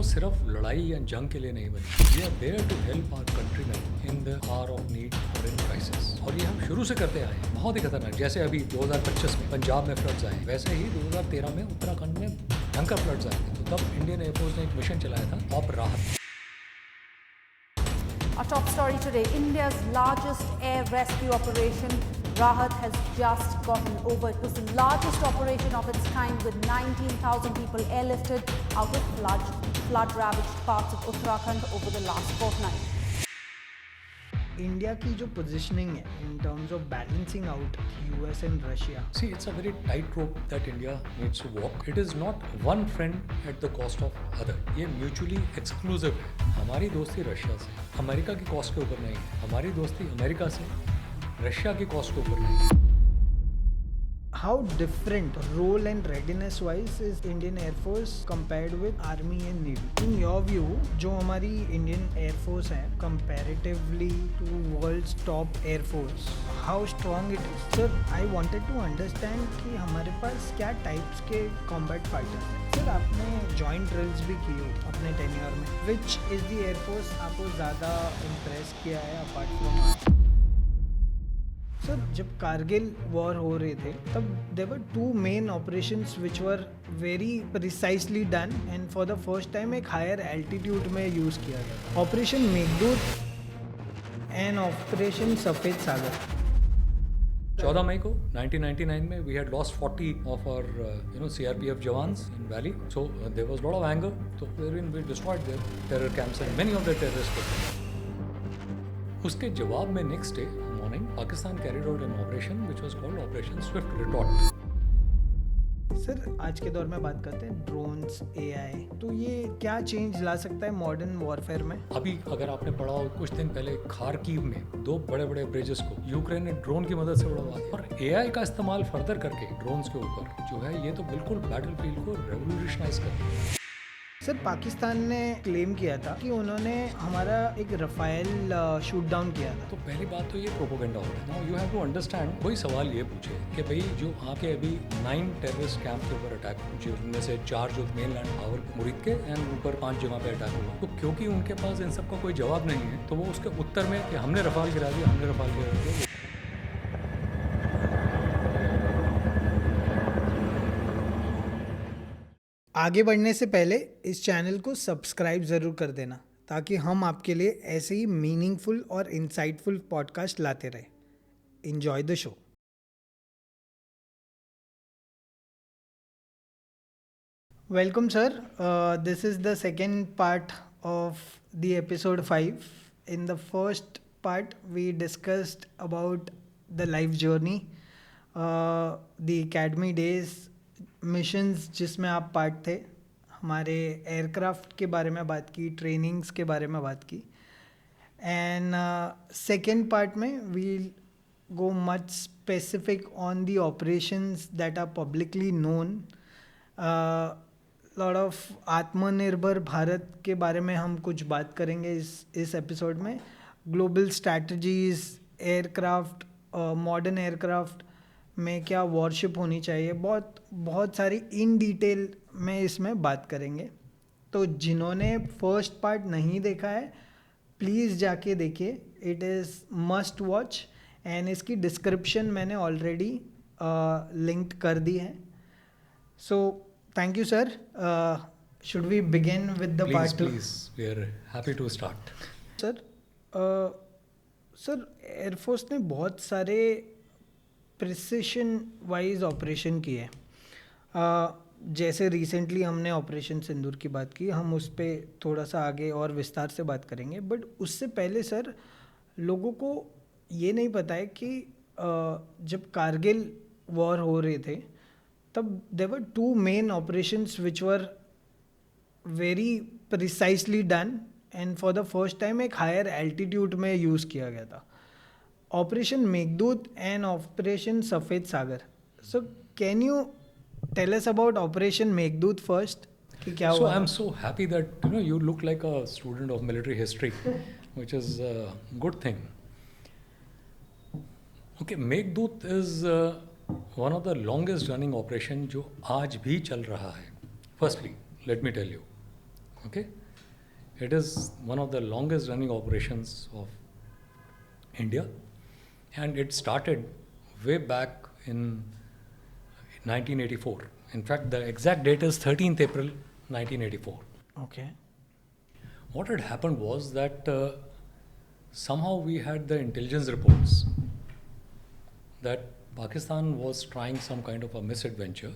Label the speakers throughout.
Speaker 1: सिर्फ लड़ाई या जंग के लिए नहीं बनी, we are there to help our countryman in the hour of need और इन क्राइसिस। और ये हम शुरू से करते आए हैं, बहुत ही खतरनाक। जैसे अभी 2025 में पंजाब में फ्लड्स आए, वैसे ही 2013 में उत्तराखंड में भयंकर फ्लड्स आए थे। तो तब इंडियन एयरफोर्स ने एक मिशन चलाया था, ऑप राहत।
Speaker 2: Our top story today, India's largest air rescue operation, Rahat, has just gotten over. It was the largest operation of its kind, with 19,000 people airlifted out of flood-ravaged parts of Uttarakhand over the last fortnight.
Speaker 3: India की जो positioning है in terms of balancing out US and Russia,
Speaker 1: See, it's a very tight rope that India needs to walk. It is not one friend at the cost of other. ये mutually exclusive है। हमारी दोस्ती Russia से America की cost के ऊपर नहीं है, हमारी दोस्ती अमेरिका से रशिया की कॉस्ट के ऊपर नहीं है।
Speaker 3: How different role and readiness wise is Indian air force compared with army and navy? In your view, जो हमारी इंडियन एयरफोर्स है comparatively to world's top air force, how strong it is? Sir, I wanted to understand कि हमारे पास क्या types के combat fighters हैं। Sir, आपने जॉइंट ड्रिल्स भी की हो अपने टेन्योर में, विच इज द एयरफोर्स आपको ज़्यादा इम्प्रेस किया है अपार्ट फ्रॉम आर्मी? सर, जब कारगिल वॉर हो रहे थे तब there were two main operations which were very precisely done and for the first time एक हायर एल्टीट्यूड में यूज़ किया गया, operation Meghdoot and operation Safed सागर।
Speaker 1: 14 मई को 1999 में we had lost 40 of our CRPF jawans in Valley, so there was a lot of anger, so we destroyed their terror camps and many of the terrorists were killed. उसके जवाब में next day morning Pakistan carried out an operation which was called operation Swift retort.
Speaker 3: Sir, आज के दौर में बात करते हैं ड्रोन्स, एआई, तो ये क्या चेंज ला सकता है मॉडर्न वॉरफेयर में?
Speaker 1: अभी अगर आपने पढ़ा हो, कुछ दिन पहले खारकीव में 2 बड़े बड़े ब्रिजेस को यूक्रेन ने ड्रोन की मदद से उड़वा दिया, और एआई का इस्तेमाल फर्दर करके ड्रोन्स के ऊपर जो है, ये तो बिल्कुल बैटलफील्ड को रेवोल्यूशनाइज कर दिया।
Speaker 3: सर, पाकिस्तान ने क्लेम किया था कि उन्होंने हमारा एक रफाइल शूट डाउन किया था।
Speaker 1: तो पहली बात तो ये प्रोपोगेंडा हो रहा है। Now you have to understand, कोई सवाल ये पूछे कि भाई जो आके अभी 9 टेररिस्ट कैंप के ऊपर अटैक, जिनमें से 4 जो मेनलैंड पावर मुरीद के एंड ऊपर 5 जगह पे अटैक हुआ, तो क्योंकि उनके पास इन सब का कोई जवाब नहीं है, तो वो उसके उत्तर में कि हमने रफाल गिरा दिया, हमने रफाल गिरा दिया।
Speaker 3: आगे बढ़ने से पहले इस चैनल को सब्सक्राइब ज़रूर कर देना, ताकि हम आपके लिए ऐसे ही मीनिंगफुल और इंसाइटफुल पॉडकास्ट लाते रहें। Enjoy the show. Welcome sir, this is the second part of the episode 5. In the first part, we discussed about the life journey, the academy days, missions जिसमें आप पार्ट थे, हमारे aircraft के बारे में बात की, ट्रेनिंग्स के बारे में बात की, एंड सेकेंड पार्ट में we'll go much specific on the operations that are publicly known. Lot of Atmanirbhar Bharat के बारे में हम कुछ बात करेंगे इस एपिसोड में। Global strategies, aircraft, modern aircraft में क्या वॉरशिप होनी चाहिए, बहुत सारी इन डिटेल में इसमें बात करेंगे। तो जिन्होंने फर्स्ट पार्ट नहीं देखा है, प्लीज़ जाके देखिए, it is must watch, and इसकी डिस्क्रिप्शन मैंने ऑलरेडी लिंक्ड कर दी है। So thank you sir. Should we begin with the part 2?
Speaker 1: Please, we are happy to start.
Speaker 3: Sir, air force ने बहुत सारे प्रिसिशन वाइज ऑपरेशन किए। जैसे रिसेंटली हमने ऑपरेशन सिंदूर की बात की, हम उस पर थोड़ा सा आगे और विस्तार से बात करेंगे, बट उससे पहले सर, लोगों को ये नहीं पता है कि जब कारगिल वॉर हो रहे थे तब there were 2 main operations which were very precisely done and for the first time एक हायर एल्टीट्यूड में यूज़ किया गया था, operation Meghdoot and operation Safed Sagar. So can you tell us about operation Meghdoot first, कि क्या हुआ?
Speaker 1: So I'm so happy that you look like a student of military history, which is a good thing. Okay, Meghdoot is one of the longest running operation जो आज भी चल रहा है. Firstly, let me tell you, Okay, it is one of the longest running operations of India, and it started way back in 1984. In fact, the exact date is 13th April 1984.
Speaker 3: Okay.
Speaker 1: What had happened was that somehow we had the intelligence reports that Pakistan was trying some kind of a misadventure,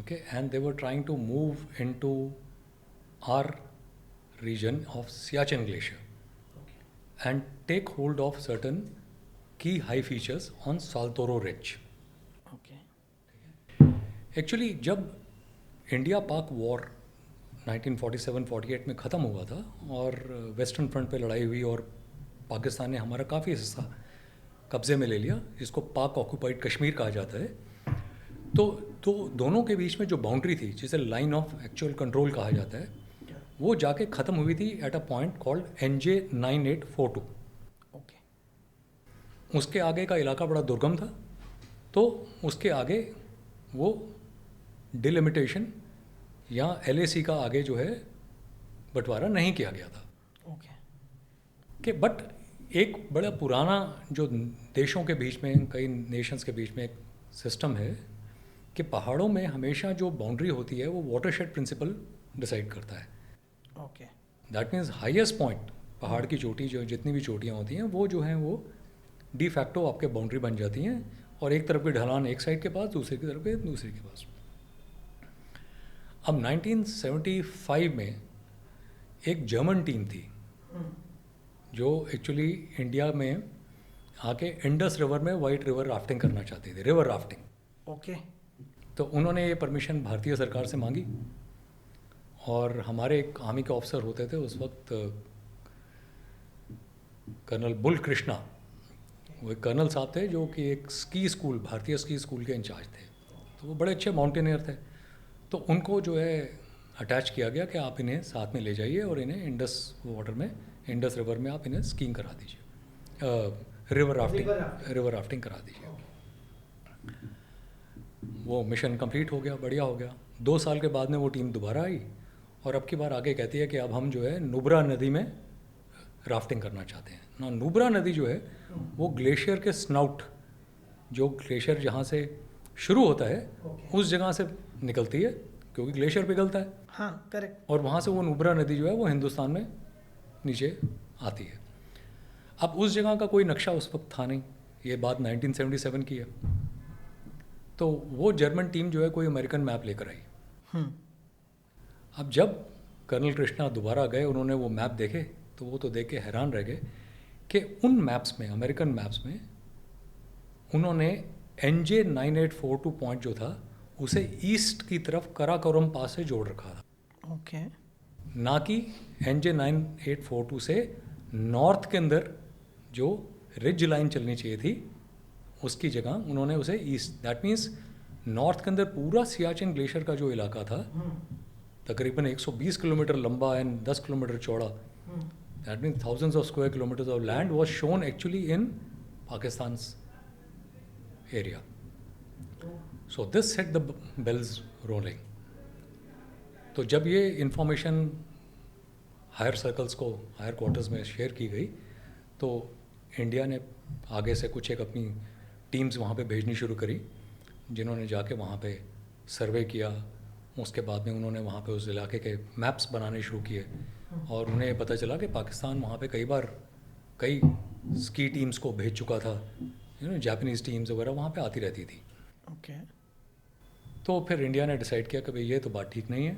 Speaker 1: okay, and they were trying to move into our region of Siachen Glacier and take hold of certain key high features on Saltoro Ridge.
Speaker 3: Okay.
Speaker 1: Actually जब India पाक war 1947-48 में ख़त्म हुआ था और western front पे लड़ाई हुई और पाकिस्तान ने हमारा काफ़ी हिस्सा कब्ज़े में ले लिया, जिसको पाक ऑक्यूपाइड कश्मीर कहा जाता है, तो दोनों के बीच में जो बाउंड्री थी, जिसे लाइन ऑफ एक्चुअल कंट्रोल कहा जाता है, वो जाके ख़त्म हुई थी at a point called NJ9842.
Speaker 3: Okay.
Speaker 1: उसके आगे का इलाका बड़ा दुर्गम था, तो उसके आगे वो डिलिमिटेशन या LAC का आगे जो है बंटवारा नहीं किया गया था.
Speaker 3: Okay.
Speaker 1: कि बट एक बड़ा पुराना जो देशों के बीच में, कई नेशंस के बीच में एक सिस्टम है कि पहाड़ों में हमेशा जो बाउंड्री होती है वो वाटरशेड प्रिंसिपल डिसाइड करता है.
Speaker 3: Okay.
Speaker 1: That means highest point, पहाड़ की चोटी जो जितनी भी चोटियाँ होती हैं वो जो हैं वो डी फैक्टो आपके बाउंड्री बन जाती हैं, और एक तरफ की ढलान एक साइड के पास, दूसरे की तरफ के दूसरे के पास. अब 1975 में एक जर्मन टीम थी जो एक्चुअली इंडिया में आके इंडस रिवर में वाइट रिवर राफ्टिंग करना चाहती थी, रिवर राफ्टिंग.
Speaker 3: Okay.
Speaker 1: तो उन्होंने ये परमिशन भारतीय सरकार से मांगी, और हमारे एक आर्मी के ऑफिसर होते थे उस वक्त, कर्नल बुल कृष्णा, वो एक कर्नल साहब थे जो कि एक स्की स्कूल, भारतीय स्की स्कूल के इंचार्ज थे. तो वो बड़े अच्छे माउंटेनियर थे, तो उनको जो है अटैच किया गया कि आप इन्हें साथ में ले जाइए और इन्हें इंडस वाटर में, इंडस रिवर में आप इन्हें स्कीइंग करा दीजिए, रिवर राफ्टिंग करा दीजिए. वो मिशन कंप्लीट हो गया, बढ़िया हो गया. 2 साल के बाद में वो टीम दोबारा आई और अब की बार आगे कहती है कि अब हम जो है नुब्रा नदी में राफ्टिंग करना चाहते हैं ना. नुब्रा नदी जो है वो ग्लेशियर के स्नाउट, जो ग्लेशियर जहाँ से शुरू होता है उस जगह से निकलती है, क्योंकि ग्लेशियर पिघलता है.
Speaker 3: हाँ, करेक्ट.
Speaker 1: और वहाँ से वो नुब्रा नदी जो है वो हिंदुस्तान में नीचे आती है. अब उस जगह का कोई नक्शा उस वक्त था नहीं, ये बात 1977 की है. तो वो जर्मन टीम जो है कोई अमेरिकन मैप लेकर आई. अब जब कर्नल कृष्णा दोबारा गए, उन्होंने वो मैप देखे तो वो तो देख के हैरान रह गए कि उन मैप्स में, अमेरिकन मैप्स में, उन्होंने NJ9842 पॉइंट जो था उसे ईस्ट की तरफ कराकोरम पास से जोड़ रखा था.
Speaker 3: Okay.
Speaker 1: ना कि NJ9842 से नॉर्थ के अंदर जो रिज लाइन चलनी चाहिए थी उसकी जगह उन्होंने उसे ईस्ट, दैट मीन्स नॉर्थ के अंदर पूरा सियाचिन ग्लेशियर का जो इलाका था, तकरीबन 120 किलोमीटर लंबा एंड 10 किलोमीटर चौड़ा, that means thousands of square kilometres of land was shown actually in Pakistan area. So this set the bells rolling. तो जब ये इंफॉर्मेशन हायर सर्कल्स को, हायर क्वार्टर्स में शेयर की गई, तो इंडिया ने आगे से कुछ एक अपनी टीम्स वहाँ पे भेजनी शुरू करी, जिन्होंने जाके वहाँ पे सर्वे किया. उसके बाद में उन्होंने वहाँ पे उस इलाके के मैप्स बनाने शुरू किए, और उन्हें पता चला कि पाकिस्तान वहाँ पे कई स्की टीम्स को भेज चुका था. जापानीज़ टीम्स वगैरह वहाँ पे आती रहती थी.
Speaker 3: Okay.
Speaker 1: तो फिर इंडिया ने डिसाइड किया कि भाई ये तो बात ठीक नहीं है.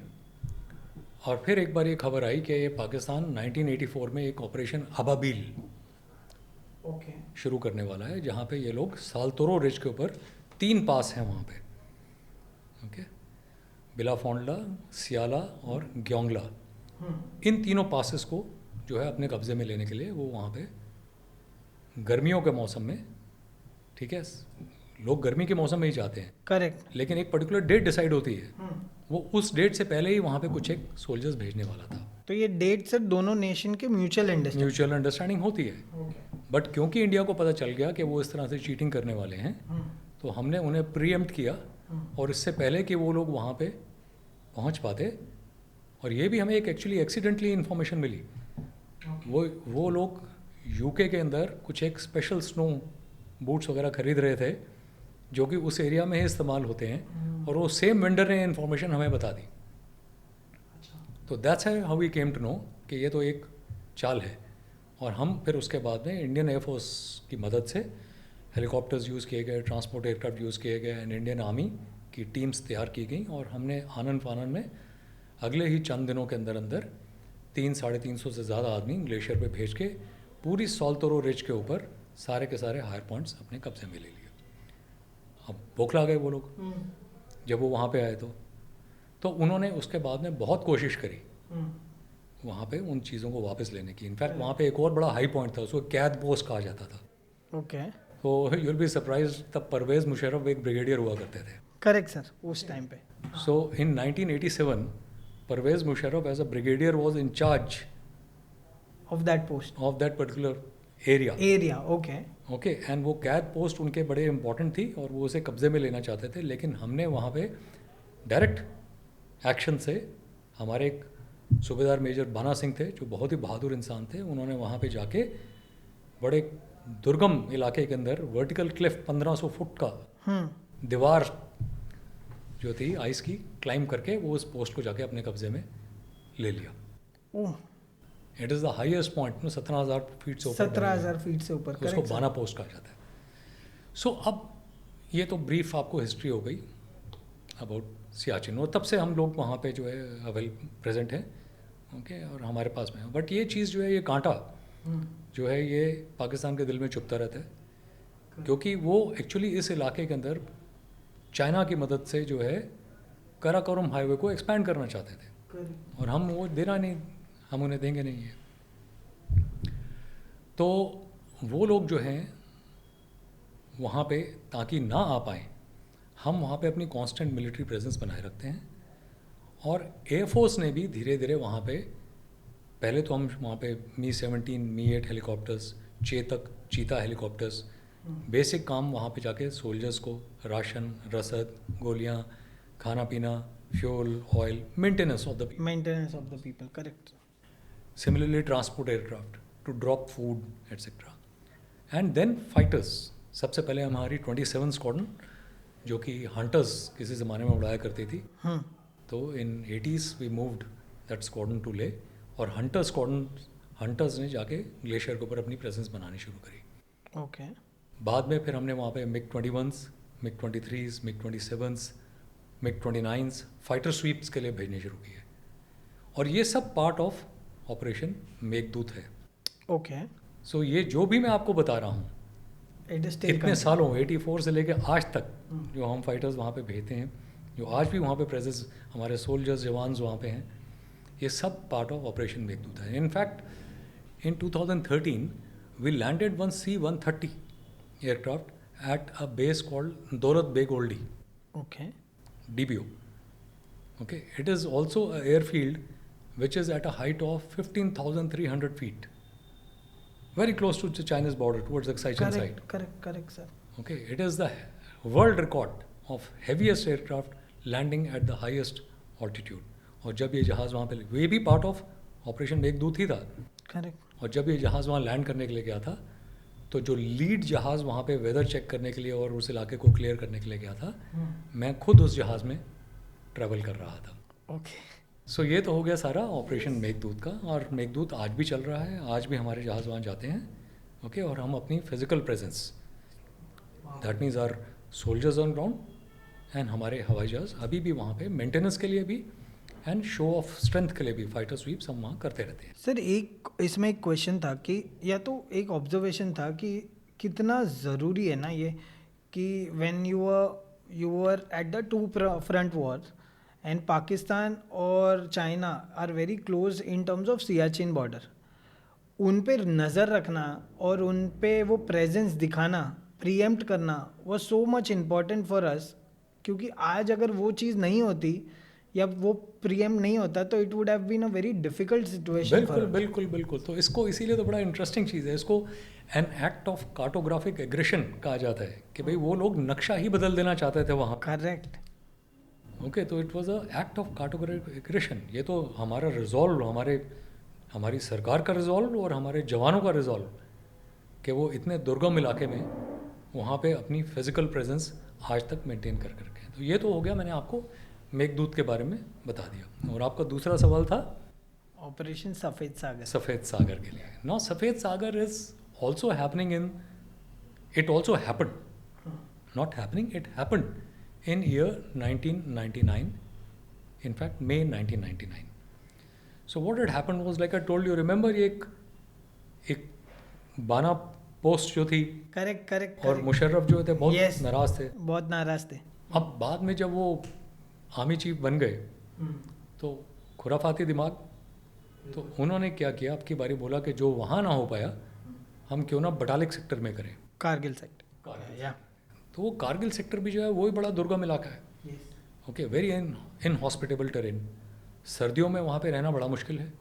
Speaker 1: और फिर एक बार ये खबर आई कि ये पाकिस्तान 1984 में एक ऑपरेशन अबाबील
Speaker 3: Okay.
Speaker 1: शुरू करने वाला है, जहाँ पे ये लोग सालतोरो रिज के ऊपर 3 पास हैं वहाँ पे. ओके, बिलाफोंडला, सियाला और ग्योंगला, इन तीनों पासेस को जो है अपने कब्जे में लेने के लिए वो वहाँ पे गर्मियों के मौसम में, ठीक है, लोग गर्मी के मौसम में ही जाते हैं,
Speaker 3: करेक्ट.
Speaker 1: लेकिन एक पर्टिकुलर डेट डिसाइड होती है, वो उस डेट से पहले ही वहाँ पे कुछ एक सोल्जर्स भेजने वाला था.
Speaker 3: तो ये डेट से दोनों नेशन के
Speaker 1: म्यूचुअल अंडरस्टैंडिंग होती है. बट क्योंकि इंडिया को पता चल गया कि वो इस तरह से चीटिंग करने वाले हैं, तो हमने उन्हें प्रीएम्प्ट किया, और इससे पहले कि वो लोग वहाँ पे पहुँच पाते, और ये भी हमें एक एक्चुअली एक्सीडेंटली इन्फॉर्मेशन मिली। वो लोग यूके के अंदर कुछ एक स्पेशल स्नो बूट्स वगैरह खरीद रहे थे जो कि उस एरिया में ही इस्तेमाल होते हैं, और वो सेम वेंडर ने इन्फॉर्मेशन हमें बता दी। तो that's how we came to know कि ये तो एक चाल है। और हम फिर उसके बाद में इंडियन एयरफोर्स की मदद से हेलीकॉप्टर्स यूज़ किए गए, ट्रांसपोर्ट एयरक्राफ्ट यूज़ किए गए, एंड इंडियन आर्मी की टीम्स तैयार की गई, और हमने आनन फानन में अगले ही चंद दिनों के अंदर अंदर 300-350 से ज़्यादा आदमी ग्लेशियर पे भेज के पूरी सॉल्टोरो रिज के ऊपर सारे के सारे हायर पॉइंट्स अपने कब्जे में ले लिए। अब बौखला गए वो लोग जब वो वहाँ पे आए तो उन्होंने उसके बाद में बहुत कोशिश करी वहाँ पे उन चीज़ों को वापस लेने की। इनफैक्ट वहाँ पे एक और बड़ा हाई पॉइंट था, उसको कैद पोस्ट कहा जाता था।
Speaker 3: ओके,
Speaker 1: तो यू विल बी सरप्राइज, तब परवेज़ मुशर्रफ एक ब्रिगेडियर हुआ करते थे।
Speaker 3: करेक्ट सर, उस टाइम पे।
Speaker 1: So in 1987 Parvez Musharraf as a brigadier was in charge
Speaker 3: of that post,
Speaker 1: of that particular area. Okay, and वो कैद पोस्ट उनके बड़े इंपॉर्टेंट थी और वो उसे कब्जे में लेना चाहते थे। लेकिन हमने वहाँ पे डायरेक्ट एक्शन से, हमारे एक सूबेदार मेजर बाना सिंह थे जो बहुत ही बहादुर इंसान थे, उन्होंने वहाँ पे जाके बड़े दुर्गम इलाके के अंदर वर्टिकल क्लिफ 1500 फुट का दीवार जो थी आइस की, क्लाइंब करके वो उस पोस्ट को जाके अपने कब्जे में ले लिया।
Speaker 3: Oh,
Speaker 1: it is the highest point, 17,000 feet से ऊपर,
Speaker 3: 17,000 फीट से ऊपर,
Speaker 1: उसको बाना पोस्ट कहा जाता है। सो अब ये तो ब्रीफ आपको हिस्ट्री हो गई अबाउट सियाचिन, और तब से हम लोग वहाँ पे जो है प्रेजेंट हैं, ओके, और हमारे पास में है। बट ये चीज़ जो है, ये कांटा जो है, ये पाकिस्तान के दिल में चुभता रहता है, क्योंकि वो एक्चुअली इस इलाके के अंदर चाइना की मदद से जो है काराकोरम हाईवे को एक्सपैंड करना चाहते थे, और हम वो देना नहीं, हम उन्हें देंगे नहीं है। तो वो लोग जो हैं वहाँ पे ताकि ना आ पाएँ, हम वहाँ पे अपनी कांस्टेंट मिलिट्री प्रेजेंस बनाए रखते हैं। और एयरफोर्स ने भी धीरे धीरे वहाँ पे, पहले तो हम वहाँ पे मी-17, मी-8 हेलीकॉप्टर्स, चेतक, चीता हेलीकॉप्टर्स, बेसिक काम वहाँ पे जाके सोल्जर्स को राशन, रसद, गोलियाँ, खाना पीना, fuel, oil, maintenance of the
Speaker 3: people, correct.
Speaker 1: Similarly, transport aircraft to drop food, etc. And then fighters. सबसे पहले हमारी 27 स्क्वाड्रन जो कि हंटर्स किसी ज़माने में उड़ाया करती थी, तो in 80s we moved that squadron to Leh, और हंटर्स ने जाके ग्लेशियर के ऊपर अपनी प्रेजेंस बनानी शुरू करी।
Speaker 3: ओके,
Speaker 1: बाद में फिर हमने वहाँ पे MiG-21s, MiG-23s, MiG-27s, MiG-29s fighter sweeps के लिए भेजने शुरू किए, और ये सब पार्ट ऑफ ऑपरेशन मेघदूत है।
Speaker 3: ओके,
Speaker 1: सो ये जो भी मैं आपको बता रहा हूँ, इतने सालों 84 से लेकर आज तक जो हम फाइटर्स वहाँ पे भेजते हैं, जो आज भी वहाँ पे प्रेजेंस हमारे सोल्जर्स, जवान्स वहाँ पे हैं, ये सब पार्ट ऑफ ऑपरेशन मेघदूत है। In fact in 2013 we landed one C-130 aircraft at a base called Daulat Beg Oldi,
Speaker 3: okay,
Speaker 1: DBO. Okay, it is also an airfield which is at a height of 15,300 feet, very close to the China's border towards the Xichen side.
Speaker 3: Correct, sir.
Speaker 1: Okay, it is the world record of heaviest aircraft landing at the highest altitude. और जब ये जहाज़ वहाँ पे, ये भी part of operation Meghdoot ही था।
Speaker 3: Correct.
Speaker 1: और जब ये जहाज़ वहाँ लैंड करने के लिए गया था, तो जो लीड जहाज़ वहाँ पे वेदर चेक करने के लिए और उस इलाके को क्लियर करने के लिए गया था, मैं खुद उस जहाज़ में ट्रैवल कर रहा था।
Speaker 3: ओके,
Speaker 1: सो ये तो हो गया सारा ऑपरेशन मेघदूत का, और मेघदूत आज भी चल रहा है, आज भी हमारे जहाज़ वहाँ जाते हैं। ओके, और हम अपनी physical presence, that means our soldiers on ground and हमारे हवाई जहाज़ अभी भी वहाँ पे मेंटेनेंस के लिए भी एंड शो ऑफ स्ट्रेंथ के लिए भी फाइटर स्वीप्स हम वहाँ करते रहते हैं।
Speaker 3: सर एक इसमें एक क्वेश्चन था कि, या तो एक ऑब्जर्वेशन था कि कितना ज़रूरी है ना ये कि when you are at the two front wars and Pakistan और China are very close in terms of Siachen border, उन पे नज़र रखना और उन पे वो प्रेजेंस दिखाना, प्रीएम्प्ट करना वो so much important for us, क्योंकि आज अगर वो चीज़ नहीं होती या वो प्रीएम्प्ट नहीं होता तो it would have been a very difficult situation.
Speaker 1: बिल्कुल। तो इसको इसीलिए तो बड़ा इंटरेस्टिंग चीज़ है, इसको an act of cartographic aggression कहा जाता है कि भाई वो लोग नक्शा ही बदल देना चाहते थे वहाँ।
Speaker 3: करेक्ट।
Speaker 1: ओके, तो it was a act of cartography. ये तो हमारा रिजॉल्व, हमारी सरकार का रिजॉल्व और हमारे जवानों का रिजॉल्व कि वो इतने दुर्गम इलाके में वहाँ पे अपनी फिजिकल प्रेजेंस आज तक मेंटेन कर करके। तो ये तो हो गया, मैंने आपको मेघदूत के बारे में बता दिया। और आपका दूसरा सवाल था
Speaker 3: ऑपरेशन सफ़ेद सागर।
Speaker 1: सफ़ेद सागर के लिए। Now Safed Sagar is also happening in, it also happen, not happening, it happen in year 1999, in fact May 1999. So what had happened was, like I told you, remember ये एक बाना पोस्ट जो थी,
Speaker 3: करेक्ट
Speaker 1: और मुशर्रफ जो थे बहुत
Speaker 3: Yes.
Speaker 1: नाराज थे।
Speaker 3: बहुत नाराज थे।
Speaker 1: अब बाद में जब वो आर्मी चीफ बन गए तो खुराफाती दिमाग, तो उन्होंने क्या किया, अब की बारी बोला कि जो वहाँ ना हो पाया हम क्यों ना बटालिक सेक्टर में करें।
Speaker 3: कारगिल सेक्टर। या
Speaker 1: तो वो कारगिल सेक्टर भी जो है वो ही बड़ा दुर्गम इलाका है। Okay, very inhospitable terrain. सर्दियों में वहाँ पे रहना बड़ा मुश्किल है।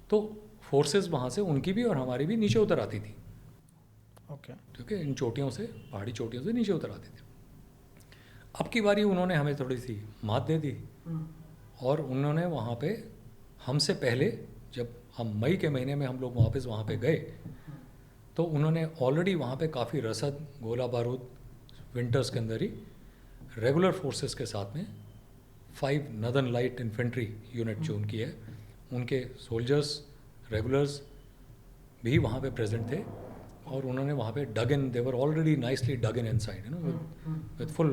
Speaker 1: तो फोर्सेस वहाँ से उनकी भी और हमारी भी नीचे उतर आती थी।
Speaker 3: ओके।
Speaker 1: ठीक है, इन चोटियों से, पहाड़ी चोटियों से नीचे उतर आती थी। अब की बारी उन्होंने हमें थोड़ी सी मात दे दी और उन्होंने वहाँ पे हमसे पहले, जब हम मई के महीने में हम लोग वापस वहाँ पे गए, तो उन्होंने ऑलरेडी वहाँ पे काफ़ी रसद, गोला बारूद विंटर्स के अंदर ही रेगुलर फोर्सेस के साथ में 5 नदर्न लाइट इन्फेंट्री यूनिट जो उनकी है, उनके सोल्जर्स रेगुलर्स भी वहाँ पे प्रेजेंट थे। और उन्होंने वहाँ पे dug in, they were already nicely dug in inside, you know, with full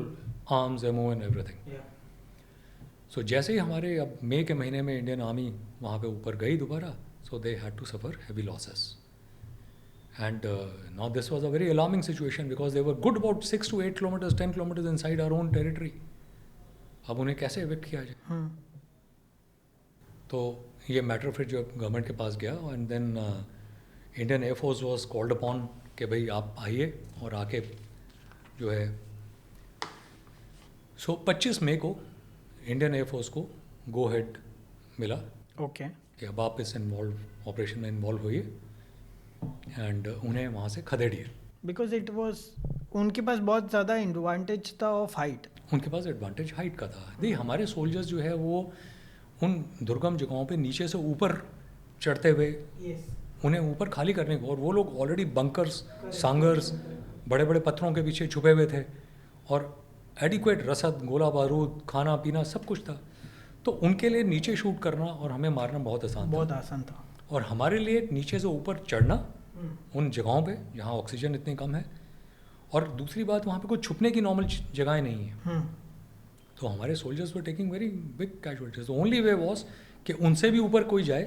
Speaker 1: arms, ammo and everything. So जैसे ही हमारे अब मई के महीने में इंडियन आर्मी वहाँ पे ऊपर गई दोबारा, so they had to suffer heavy losses. And now this was a very alarming situation because they were good about 6 to 8 kilometers, 10 kilometers inside our own territory. अब उन्हें कैसे evict किया जाए? तो ये मैटर फिर जो गवर्नमेंट के पास गया, and then Indian air force was called upon कि भाई आप आइए और आके जो है, सो 25 मई को इंडियन एयरफोर्स को गो हेड मिला।
Speaker 3: ओके।
Speaker 1: कि अब आप इस ऑपरेशन में इन्वॉल्व होइए, एंड उन्हें वहाँ से खदेड़िए।
Speaker 3: बिकॉज इट वॉज, उनके पास बहुत ज़्यादा एडवांटेज था ऑफ हाइट।
Speaker 1: उनके पास एडवांटेज हाइट का था। देखिए, हमारे सोल्जर्स जो है वो उन दुर्गम जगहों पे नीचे से ऊपर चढ़ते हुए उन्हें ऊपर खाली करने को, और वो लोग ऑलरेडी बंकर्स, सांगर्स, बड़े बड़े पत्थरों के पीछे छुपे हुए थे और एडिक्वेट रसद, गोला बारूद, खाना पीना सब कुछ था। तो उनके लिए नीचे शूट करना और हमें मारना बहुत आसान था। और हमारे लिए नीचे से ऊपर चढ़ना उन जगहों पे जहाँ ऑक्सीजन इतनी कम है, और दूसरी बात वहाँ पे कोई छुपने की नॉर्मल जगहें नहीं है। तो हमारे soldiers were taking very big casualties. The only way was कि उनसे भी ऊपर कोई जाए,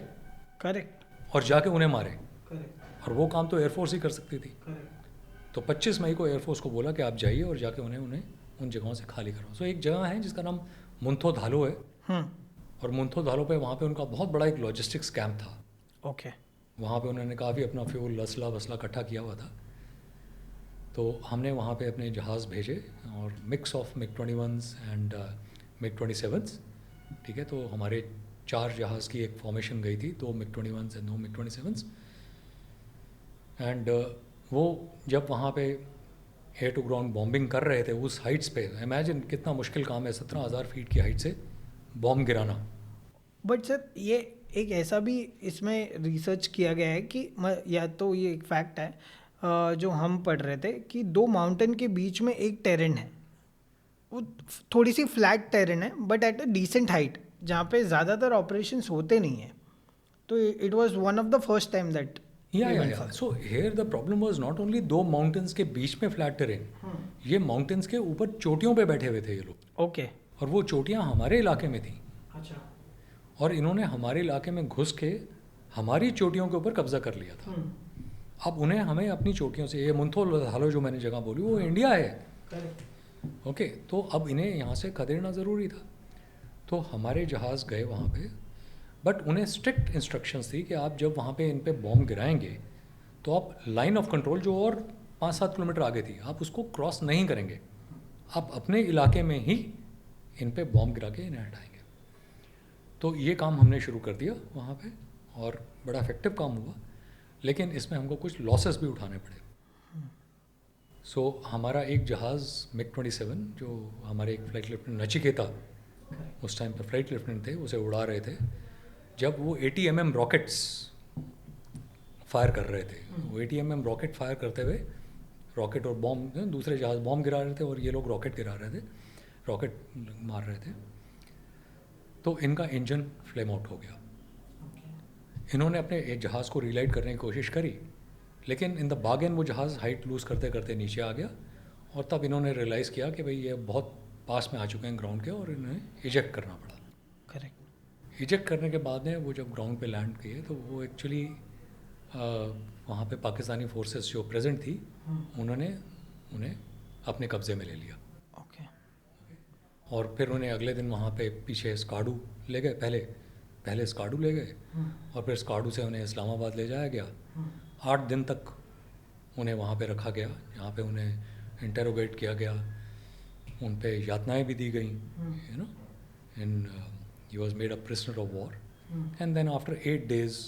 Speaker 3: करेक्ट,
Speaker 1: और जाके उन्हें मारे।
Speaker 3: करेक्ट,
Speaker 1: और वो काम तो एयरफोर्स ही कर सकती थी। तो 25 मई को एयरफोर्स को बोला कि आप जाइए और जाके उन्हें उन जगहों से खाली करो। सो एक जगह है जिसका नाम मुंथो धालो है, और मुंथो धालो पे वहाँ पे उनका बहुत बड़ा एक लॉजिस्टिक्स कैंप था।
Speaker 3: ओके।
Speaker 1: वहाँ पे उन्होंने काफ़ी अपना फ्यूल, असला वसला इकट्ठा किया हुआ था। तो हमने वहाँ पे अपने जहाज़ भेजे, और mix of MiG-21s and MiG-27s। ठीक है, तो हमारे 4 जहाज़ की एक फॉर्मेशन गई थी, 2 MiG-21s एंड 2 MiG-27s। एंड वो जब वहाँ पे एयर टू ग्राउंड बॉम्बिंग कर रहे थे उस हाइट्स पे, इमेजिन कितना मुश्किल काम है 17,000 फीट की हाइट से बॉम्ब गिराना।
Speaker 3: बट सर, ये एक ऐसा भी इसमें रिसर्च किया गया है कि या तो ये एक फैक्ट है जो हम पढ़ रहे थे कि 2 माउंटेन के बीच में एक टेरेन है, वो थोड़ी सी फ्लैट टेरेन है but at a decent height, जहाँ पे ज़्यादातर ऑपरेशंस होते नहीं हैं। तो it was one of the first time that
Speaker 1: so here the problem was not only 2 mountains के बीच में फ्लैट टेरेन, ये माउंटेन्स के ऊपर चोटियों पे बैठे हुए थे ये लोग।
Speaker 3: ओके।
Speaker 1: और वो चोटियाँ हमारे इलाके में थी।
Speaker 3: अच्छा।
Speaker 1: और इन्होंने हमारे इलाके में घुस के हमारी चोटियों के ऊपर कब्जा कर लिया था। अब उन्हें हमें अपनी चोटियों से, ये मुंथो धालो जो मैंने जगह बोली वो इंडिया है। ओके, तो अब इन्हें यहाँ से खदेड़ना ज़रूरी था। तो हमारे जहाज़ गए वहाँ पे, बट उन्हें स्ट्रिक्ट इंस्ट्रक्शंस थी कि आप जब वहाँ पे इन पे बॉम्ब गिराएंगे तो आप लाइन ऑफ कंट्रोल जो और 5-7 किलोमीटर आगे थी, आप उसको क्रॉस नहीं करेंगे, आप अपने इलाके में ही इन पे बॉम्ब गिरा के इन्हें हटाएंगे। तो ये काम हमने शुरू कर दिया वहाँ पे, और बड़ा इफेक्टिव काम हुआ, लेकिन इसमें हमको कुछ लॉसेस भी उठाने पड़े। सो हमारा एक जहाज़ MiG-27 जो हमारे एक फ्लाइट लेफ्टिनेंट नचिकेता उस टाइम पे फ्लाइट लेफ्टिनेंट थे, उसे उड़ा रहे थे जब वो 80 mm रॉकेट्स फायर कर रहे थे। वो 80 mm रॉकेट फायर करते हुए रॉकेट और बॉम्ब, दूसरे जहाज़ बॉम्ब गिरा रहे थे और ये लोग रॉकेट गिरा रहे थे, रॉकेट मार रहे थे। तो इनका इंजन फ्लेम आउट हो गया। इन्होंने अपने एक जहाज़ को रीलाइट करने की कोशिश करी, लेकिन इन द बागेन वो जहाज़ हाइट लूज़ करते करते नीचे आ गया और तब इन्होंने रियलाइज़ किया कि भाई ये बहुत पास में आ चुके हैं ग्राउंड के और इन्हें इजेक्ट करना पड़ा।
Speaker 3: करेक्ट।
Speaker 1: इजेक्ट करने के बाद में वो जब ग्राउंड पे लैंड किए तो वो एक्चुअली वहाँ पे पाकिस्तानी फोर्सेस जो प्रेजेंट थी उन्होंने उन्हें अपने कब्ज़े में ले लिया।
Speaker 3: ओके।
Speaker 1: और फिर उन्हें अगले दिन वहाँ पे पीछे स्काडू ले गए, पहले स्काडू ले गए और फिर स्काडू से उन्हें इस्लामाबाद ले जाया गया। 8 दिन तक उन्हें वहाँ पे रखा गया, जहाँ पे उन्हें इंटेरोगेट किया गया, उन पे यातनाएं भी दी गई, you know, and he was made a prisoner of war and then after 8 days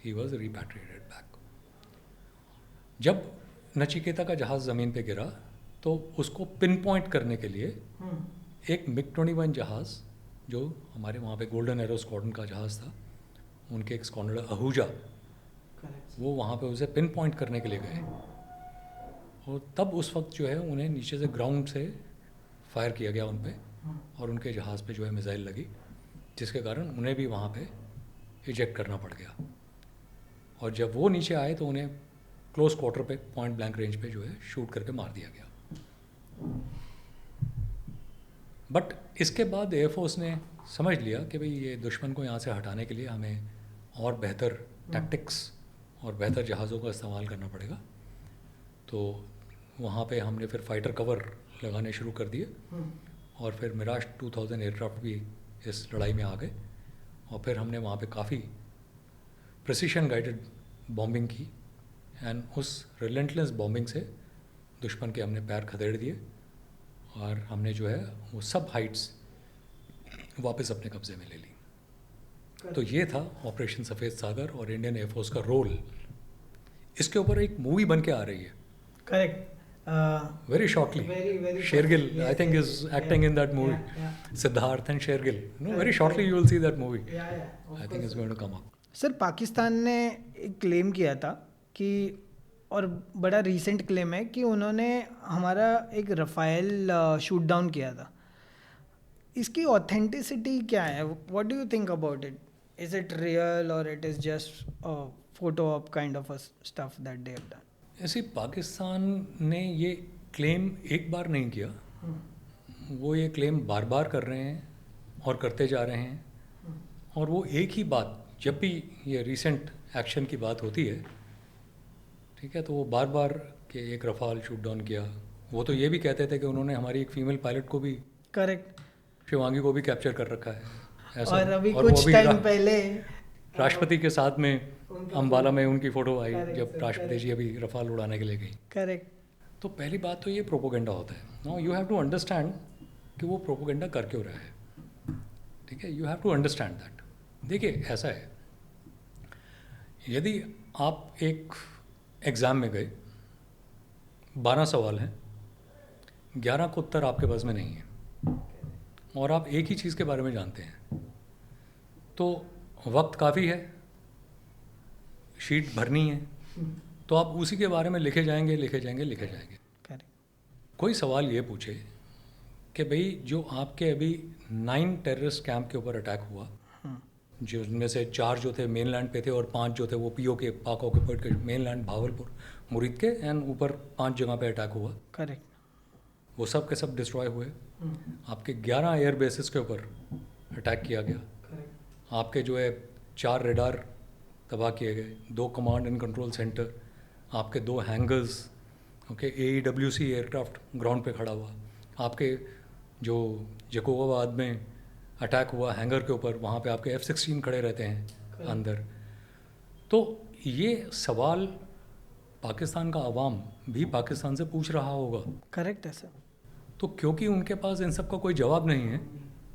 Speaker 1: he was repatriated back. जब नचिकेता का जहाज़ ज़मीन पे गिरा तो उसको पिन पॉइंट करने के लिए एक MiG-21 जहाज़ जो हमारे वहाँ पे गोल्डन एरो स्क्वाड्रन का जहाज़ था, उनके एक स्क्वाड्रन आहूजा, वो वहाँ पे उसे पिन पॉइंट करने के लिए गए और तब उस वक्त जो है उन्हें नीचे से ग्राउंड से फायर किया गया उन पे और उनके जहाज़ पे जो है मिसाइल लगी, जिसके कारण उन्हें भी वहाँ पे इजेक्ट करना पड़ गया। और जब वो नीचे आए तो उन्हें क्लोज क्वार्टर पे पॉइंट ब्लैंक रेंज पे जो है शूट करके मार दिया गया। बट इसके बाद एयरफोर्स ने समझ लिया कि भाई ये दुश्मन को यहाँ से हटाने के लिए हमें और बेहतर टैक्टिक्स और बेहतर जहाज़ों का इस्तेमाल करना पड़ेगा। तो वहाँ पे हमने फिर फाइटर कवर लगाने शुरू कर दिए और फिर मिराज 2000 एयरक्राफ्ट भी इस लड़ाई में आ गए और फिर हमने वहाँ पे काफ़ी प्रिसीशन गाइडेड बॉम्बिंग की एंड उस रिलेंटलेस बॉम्बिंग से दुश्मन के हमने पैर खदेड़ दिए और हमने जो है वो सब हाइट्स वापस अपने कब्ज़े में ले ली। तो ये था ऑपरेशन सफ़ेद सागर और इंडियन एयरफोर्स का रोल। इसके ऊपर एक मूवी बन के आ रही है।
Speaker 3: Correct.
Speaker 1: Very shortly.
Speaker 3: Very
Speaker 1: Shergill,
Speaker 3: shortly.
Speaker 1: I think, is acting in that movie. Siddharth and Shergill. No, very shortly you will see that movie. I think it's going to come up.
Speaker 3: Sir, Pakistan ने एक claim किया था कि, और बड़ा recent claim है कि उन्होंने हमारा एक रफ़ाइल शूट डाउन किया था। इसकी ऑथेंटिसिटी क्या है? What do you think about it? Is it real और it is just photo of kind of stuff that they have done?
Speaker 1: ऐसे पाकिस्तान ने ये क्लेम एक बार नहीं किया, वो ये क्लेम बार बार कर रहे हैं और करते जा रहे हैं। और वो एक ही बात, जब भी ये रीसेंट एक्शन की बात होती है, ठीक है, तो वो बार बार कि एक रफ़ाल शूट डाउन किया। वो तो ये भी कहते थे कि उन्होंने हमारी एक फीमेल पायलट को भी,
Speaker 3: करेक्ट,
Speaker 1: शिवांगी को भी कैप्चर कर रखा है ऐसा।
Speaker 3: और अभी
Speaker 1: और
Speaker 3: कुछ टाइम पहले
Speaker 1: राष्ट्रपति के साथ में अम्बाला में उनकी फ़ोटो आई जब राष्ट्रपति जी अभी रफ़ाल उड़ाने के लिए गई।
Speaker 3: करेक्ट।
Speaker 1: तो पहली बात तो ये प्रोपोगेंडा होता है। Now you have to understand कि वो प्रोपोगेंडा कर क्यों रहा है, ठीक है, you have to understand that. देखिए ऐसा है, यदि आप एक एग्ज़ाम में गए, 12 सवाल हैं, 11 का उत्तर आपके पास में नहीं है और आप एक ही चीज़ के बारे में जानते हैं, तो वक्त काफ़ी है, शीट भरनी है, तो आप उसी के बारे में लिखे जाएंगे।
Speaker 3: करेक्ट।
Speaker 1: कोई सवाल ये पूछे कि भाई जो आपके अभी 9 टेररिस्ट कैंप के ऊपर अटैक हुआ, जो उनमें से 4 जो थे मेनलैंड पे थे और 5 जो थे वो पीओ के पाक ऑक्यूपाइड के मेनलैंड भावलपुर मुरीद के एंड ऊपर 5 जगह पे अटैक हुआ।
Speaker 3: करेक्ट।
Speaker 1: वो सब के सब डिस्ट्रॉय हुए। आपके 11 एयर बेसिस के ऊपर अटैक किया गया। आपके जो है 4 रेडार तबाह किए गए, 2 कमांड एंड कंट्रोल सेंटर, आपके 2 hangers, okay, AEWC aircraft ground पे खड़ा हुआ, आपके जो जकोबाबाद में अटैक हुआ हैंगर के ऊपर, वहाँ पे आपके F-16 खड़े रहते हैं अंदर। तो ये सवाल पाकिस्तान का अवाम भी पाकिस्तान से पूछ रहा होगा।
Speaker 3: करेक्ट है सर।
Speaker 1: तो क्योंकि उनके पास इन सब का कोई जवाब नहीं है,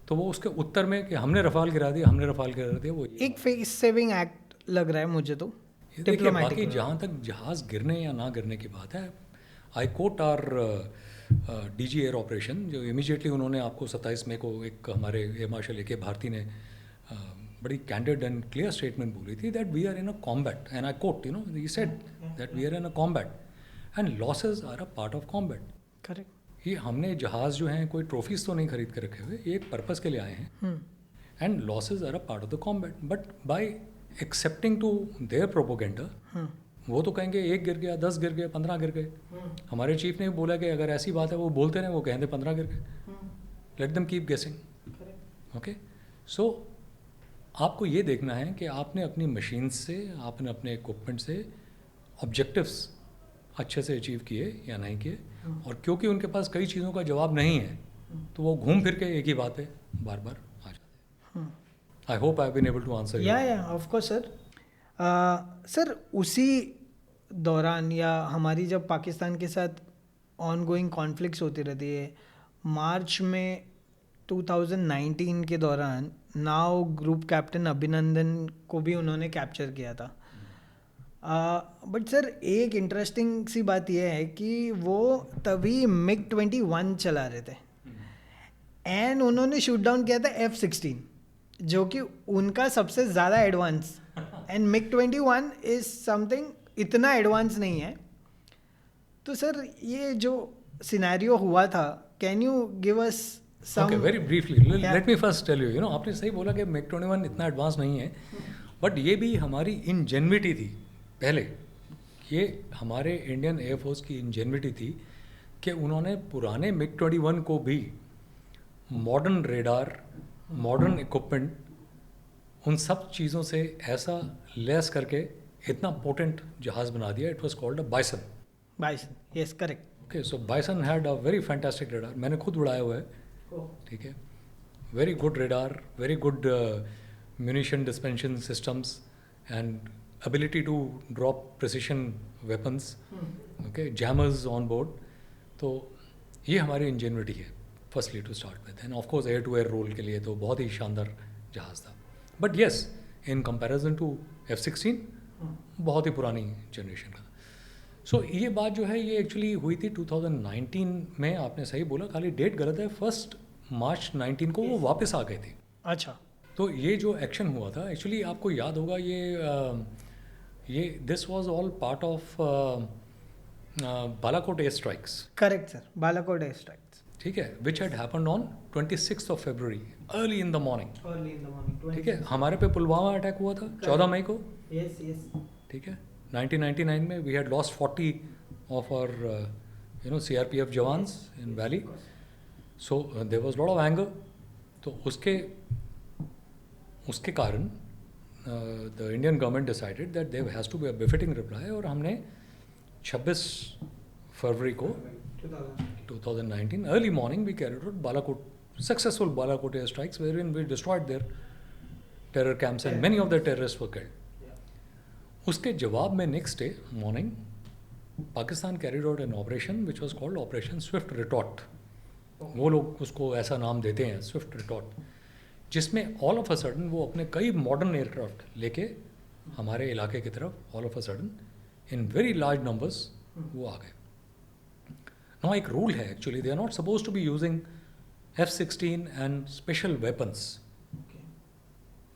Speaker 1: तो वो उसके उत्तर में कि हमने रफ़ाल गिरा दिया, वो
Speaker 3: एक फेस सेविंग एक्ट लग रहा है मुझे तो।
Speaker 1: देखिए, बाकी जहाँ तक जहाज़ गिरने या ना गिरने की बात है, I quote our DG air operation, जो इमीडिएटली उन्होंने आपको 27 मई को एक हमारे एयर मार्शल ए के भारती ने बड़ी कैंडिड एंड क्लियर स्टेटमेंट बोली थी that we are in a combat, and I quote, he said that we are in a combat and losses are a part of combat.
Speaker 3: Correct.
Speaker 1: ये हमने जहाज़ जो हैं कोई ट्रॉफीज तो नहीं खरीद के रखे हुए, ये एक पर्पज़ के लिए आए हैं. And losses are a part of the combat, but by accepting to their propaganda, वो तो कहेंगे 1 गिर गया, 10 गिर गए, 15 गिर गए. हमारे चीफ ने भी बोला कि अगर ऐसी बात है वो बोलते रहे, वो कहेंगे 15 गिर गए. Let them keep guessing. Okay, so आपको ये देखना है कि आपने अपनी मशीन से, आपने अपने इक्विपमेंट से ऑब्जेक्टिव्स अच्छे से अचीव किए या नहीं किए. और क्योंकि उनके पास कई चीज़ों का जवाब नहीं है, तो वो घूम फिर के एक ही बात पे बार बार आ जाते हैं. I hope I have been able to answer.
Speaker 3: Yeah of course sir. Sir उसी दौरान या हमारी जब पाकिस्तान के साथ ऑन गोइंग कॉन्फ्लिक्ट्स होती रहती है, मार्च में 2019 के दौरान नाउ ग्रुप कैप्टन अभिनंदन को भी उन्होंने कैप्चर किया था. बट सर एक इंटरेस्टिंग सी बात यह है कि वो तभी MiG-21 चला रहे थे एंड उन्होंने शूट डाउन किया था F-16, जो कि उनका सबसे ज़्यादा advance, and MiG-21 is something इतना एडवांस नहीं है. तो सर ये जो सिनेरियो हुआ था, can you give us some.
Speaker 1: Okay, very briefly let me first tell you, आपने सही बोला कि MiG-21 इतना एडवांस नहीं है, बट ये भी हमारी इंजेन्युइटी थी. पहले ये हमारे इंडियन एयरफोर्स की इंजेन्युइटी थी कि उन्होंने पुराने MiG-21 को भी मॉडर्न रेडार, मॉडर्न इक्विपमेंट, उन सब चीज़ों से ऐसा लेस करके इतना पोटेंट जहाज़ बना दिया. It was called a bison.
Speaker 3: Bison, yes correct.
Speaker 1: Okay, so bison had a very fantastic radar. मैंने खुद उड़ाया हुआ है. ठीक है, very good radar, very good munition dispensation systems and ability to drop precision weapons, okay, jammers on board. तो ये हमारी इंजेन्युइटी है firstly to start with. And of course air to air role के लिए तो बहुत ही शानदार जहाज़ था. But yes, in comparison to F-16 बहुत ही पुरानी जनरेशन का. सो ये बात जो है ये एक्चुअली हुई थी 2019 में. आपने सही बोला, खाली डेट गलत है. 1 मार्च 19 को वो वापस आ गए थे.
Speaker 3: अच्छा.
Speaker 1: तो ये जो एक्शन हुआ था एक्चुअली आपको याद होगा, ये this was all part of Balakot air strikes.
Speaker 3: Correct sir, Balakot air strikes.
Speaker 1: ठीक है, which had happened on 26th of February early in the morning. ठीक है, हमारे पे पुलवामा अटैक हुआ था 14 मई को.
Speaker 3: Yes yes.
Speaker 1: ठीक है, 1999 में we had lost 40 of our CRPF jawans in valley. So there was lot of anger. तो उसके कारण the Indian government decided that there has to be a befitting reply. और हमने 26 फरवरी को 2019 early morning we carried out Balakot, successful Balakot air strikes wherein we destroyed their terror camps and many of the terrorist were killed. उसके जवाब में next day morning Pakistan carried out an operation which was called operation Swift retort. वो लोग उसको ऐसा नाम देते हैं, स्विफ्ट रिटॉर्ट, जिसमें ऑल ऑफ अ सडन वो अपने कई मॉडर्न एयरक्राफ्ट लेके हमारे इलाके की तरफ all of a sudden in very large numbers वो आ गए. नाउ एक रूल है actually, they are not suppose to be using F-16 and special weapons,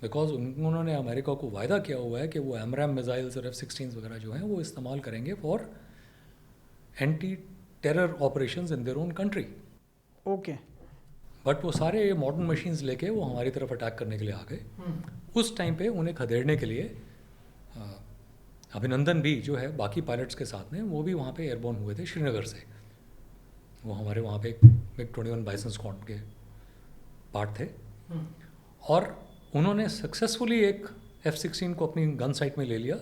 Speaker 1: because उन्होंने अमेरिका को वायदा किया हुआ है कि वो AMRAAM मिसाइल्स और F-16 वगैरह जो हैं वो इस्तेमाल करेंगे for anti terror operations in their own country.
Speaker 3: Okay.
Speaker 1: But वो सारे मॉडर्न मशीन्स लेके वो हमारी तरफ अटैक करने के लिए आ गए. उस टाइम पे उन्हें खदेड़ने के लिए अभिनंदन भी जो है बाकी पायलट्स के साथ में वो भी वहाँ पे एयरबोर्न हुए थे श्रीनगर से. वो हमारे वहाँ पे MiG-21 बाइसन स्क्वाड के पार्ट थे. और उन्होंने सक्सेसफुली एक F-16 को अपनी गन साइट में ले लिया,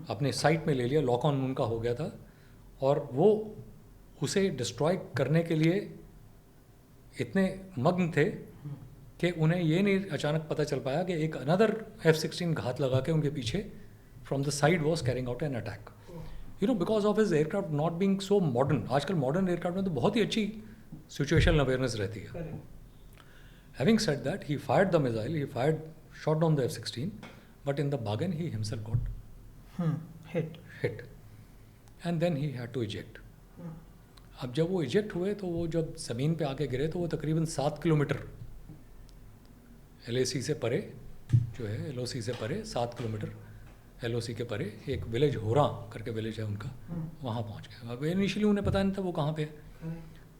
Speaker 1: अपने साइट में ले लिया, लॉक ऑन उनका हो गया था. और वो उसे डिस्ट्रॉय करने के लिए इतने मग्न थे कि उन्हें ये नहीं अचानक पता चल पाया कि एक अनदर F-16 घात लगा के उनके पीछे from the side was carrying out an attack. Because of his aircraft not being so modern. आजकल मॉडर्न एयरक्राफ्ट में तो बहुत ही अच्छी सिचुएशनल अवेयरनेस रहती है. Having said that he fired the missile, he fired shot down the F-16, but in the bargain he himself got
Speaker 3: hit.
Speaker 1: hit and then he had to eject. अब जब वो eject हुए तो वो जब ज़मीन पे आके गिरे तो वो तकरीबन 7 किलोमीटर LAC से परे जो है, LOC से परे 7 किलोमीटर LOC के परे एक विलेज होरा करके विलेज है उनका, वहाँ पहुँच गए। अब इनिशियली उन्हें पता नहीं था वो कहाँ पे है,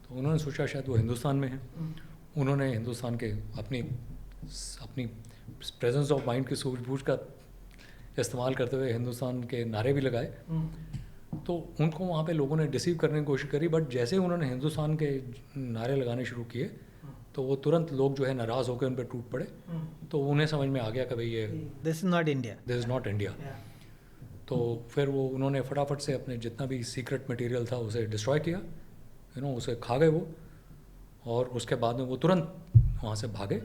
Speaker 1: तो उन्होंने सोचा शायद वो हिंदुस्तान में है। उन्होंने हिंदुस्तान के अपनी प्रेजेंस ऑफ माइंड की सूझबूझ का इस्तेमाल करते हुए हिंदुस्तान के नारे भी लगाए। तो उनको वहाँ पे लोगों ने डिसीव करने की कोशिश करी, बट जैसे ही उन्होंने हिंदुस्तान के नारे लगाने शुरू किए तो वो तुरंत लोग जो है नाराज़ होकर उन पर टूट पड़े। तो उन्हें समझ में आ गया कि भाई ये
Speaker 3: this is not India,
Speaker 1: this is not India. तो फिर वो उन्होंने फटाफट से अपने जितना भी सीक्रेट मटेरियल था उसे डिस्ट्रॉय किया, उसे खा गए वो, और उसके बाद में वो तुरंत वहाँ से भागे।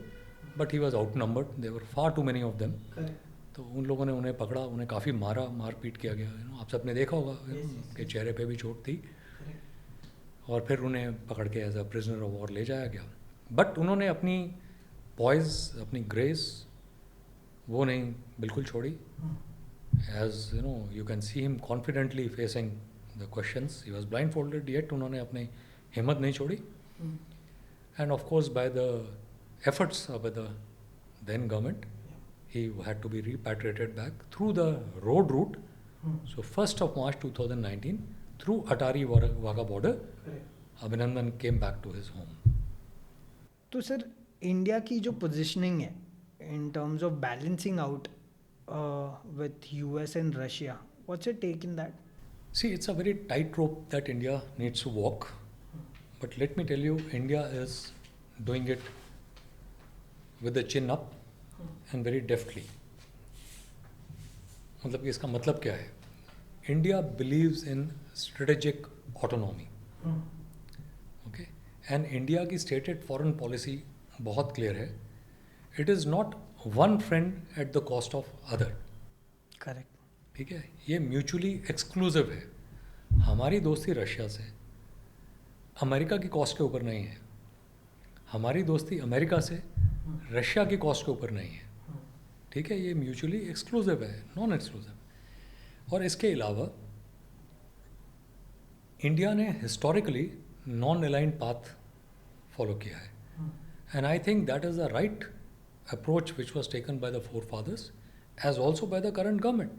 Speaker 1: But he was outnumbered, they were far too many of them. तो उन लोगों ने उन्हें पकड़ा, उन्हें काफ़ी मारपीट किया गया। आप सबने देखा होगा कि चेहरे पे भी चोट थी, और फिर उन्हें पकड़ के as a prisoner of war ले जाया गया। बट उन्होंने अपनी पॉइज, अपनी ग्रेस वो नहीं बिल्कुल छोड़ी। As you can see him confidently facing the questions, he was blindfolded, yet उन्होंने अपनी हिम्मत नहीं छोड़ी। And of course by the efforts of the then government he had to be repatriated back through the road route. So 1st of March 2019 through Atari Wagah border, Abhinandan came back to his home.
Speaker 3: तो sir India की जो positioning है in terms of balancing out with US and Russia, what's your take in that?
Speaker 1: See, it's a very tight rope that India needs to walk, but let me tell you, India is doing it with the chin up and very deftly. मतलब इसका मतलब क्या है? India believes in strategic autonomy. Okay? And India की stated foreign policy बहुत clear है. It is not one friend at the cost of other.
Speaker 3: Correct,
Speaker 1: ठीक है, ये म्यूचुअली एक्सक्लूसिव है। हमारी दोस्ती रशिया से अमेरिका की कॉस्ट के ऊपर नहीं है, हमारी दोस्ती अमेरिका से रशिया की कॉस्ट के ऊपर नहीं है। ठीक है, ये म्यूचुअली एक्सक्लूसिव है, नॉन एक्सक्लूसिव। और इसके अलावा इंडिया ने historically non aligned path follow किया है, and I think that is the right approach which was taken by the forefathers as also by the current government.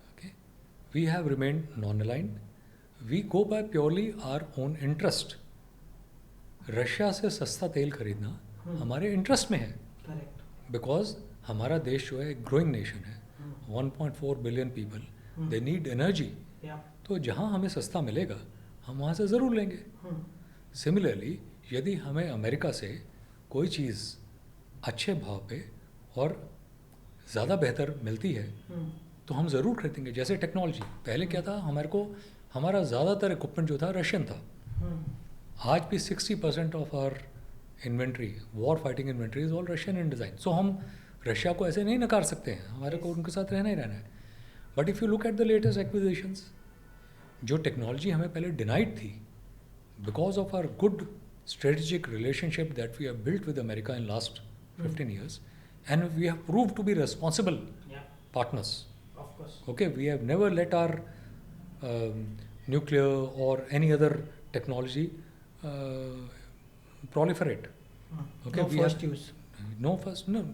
Speaker 1: Okay, we have remained non-aligned. We go by purely our own interest. Russia से सस्ता तेल खरीदना हमारे interest में है, because हमारा देश जो है एक ग्रोइंग नेशन है, 1.4 billion people, they need energy. तो जहाँ हमें सस्ता मिलेगा हम वहाँ से ज़रूर लेंगे। सिमिलरली यदि हमें अमेरिका से कोई चीज़ अच्छे भाव पे और ज़्यादा बेहतर मिलती है तो हम ज़रूर खरीदेंगे। जैसे टेक्नोलॉजी, पहले क्या था, हमारा ज़्यादातर इक्विपमेंट जो था रशियन था। आज भी 60% of our inventory, war fighting inventory is all Russian in design. So हम रशिया को ऐसे नहीं नकार सकते हैं, हमारे को उनके साथ रहना ही रहना है। But if you look at the latest acquisitions, जो टेक्नोलॉजी हमें पहले डिनाइड थी, because of our good strategic relationship that we have built with America in last 15 years, and we have proved to be responsible partners.
Speaker 3: Of course.
Speaker 1: Okay, we have never let our nuclear or any other technology proliferate. Okay,
Speaker 3: No
Speaker 1: we
Speaker 3: first
Speaker 1: have,
Speaker 3: use.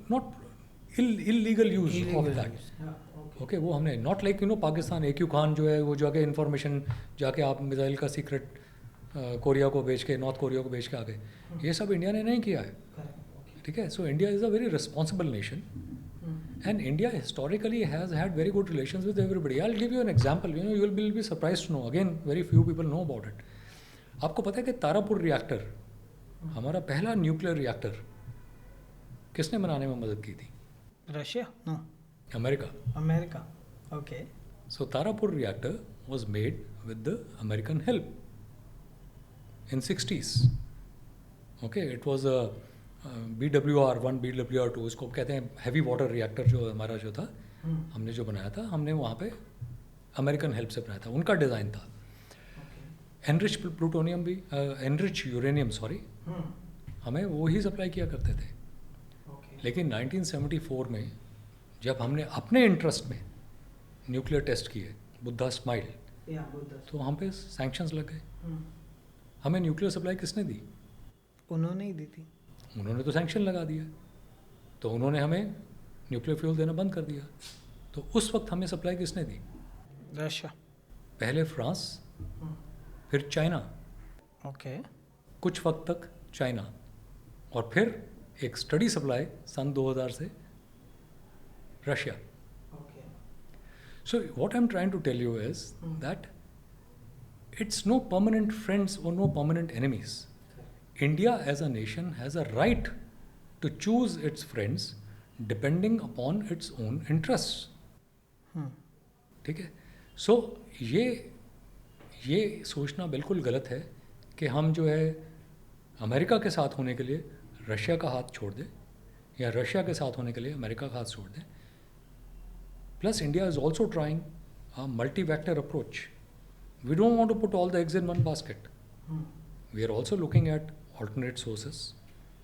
Speaker 1: not illegal use
Speaker 3: Illegal
Speaker 1: of that.
Speaker 3: use. Yeah,
Speaker 1: Okay, वो हमने not like Pakistan AQ Khan जो है वो जाके information जाके आप missile का secret Korea को बेच के, नॉर्थ कोरिया को बेच के आ गए। ये सब इंडिया ने नहीं किया है। ठीक है, so India is a very responsible nation, and India historically has had very good relations with everybody. I will give you an example, you will be surprised to know, again very few people know about it. आपको पता है कि Tarapur reactor, हमारा पहला nuclear reactor किसने बनाने में मदद की थी?
Speaker 3: Russia? No,
Speaker 1: America.
Speaker 3: America. Okay.
Speaker 1: So Tarapur reactor was made with the American help in 60s। Okay, it was a BWR-1, BWR-2, इसको कहते हैं हैवी वाटर रिएक्टर। जो हमारा जो था, हमने जो बनाया था, हमने वहाँ पे अमेरिकन हेल्प से बनाया था, उनका डिज़ाइन था। एनरिच प्लूटोनियम भी, एनरिच यूरेनियम सॉरी, हमें वो ही सप्लाई किया करते थे। लेकिन 1974 में जब हमने अपने इंटरेस्ट में न्यूक्लियर टेस्ट किए, बुद्धा स्माइल, तो हम पे सैंक्शंस लग गए। हमें न्यूक्लियर सप्लाई किसने दी?
Speaker 3: उन्होंने ही दी थी।
Speaker 1: उन्होंने तो सैंक्शन लगा दिया, तो उन्होंने हमें न्यूक्लियर फ्यूल देना बंद कर दिया। तो उस वक्त हमें सप्लाई किसने दी?
Speaker 3: रशिया।
Speaker 1: पहले फ्रांस, फिर चाइना,
Speaker 3: ओके।
Speaker 1: कुछ वक्त तक चाइना, और फिर एक स्टडी सप्लाई सन 2000 से Russia. So what I'm trying to tell you is that it's no permanent friends or no permanent enemies. India as a nation has a right to choose its friends depending upon its own interests. ठीक है? So ये सोचना बिल्कुल गलत है कि हम जो है अमेरिका के साथ होने के लिए रशिया का हाथ छोड़ दें, या रशिया के साथ होने के लिए अमेरिका का हाथ छोड़ दें। Plus, India is also trying a multi-vector approach. We don't want to put all the eggs in one basket. We are also looking at alternate sources.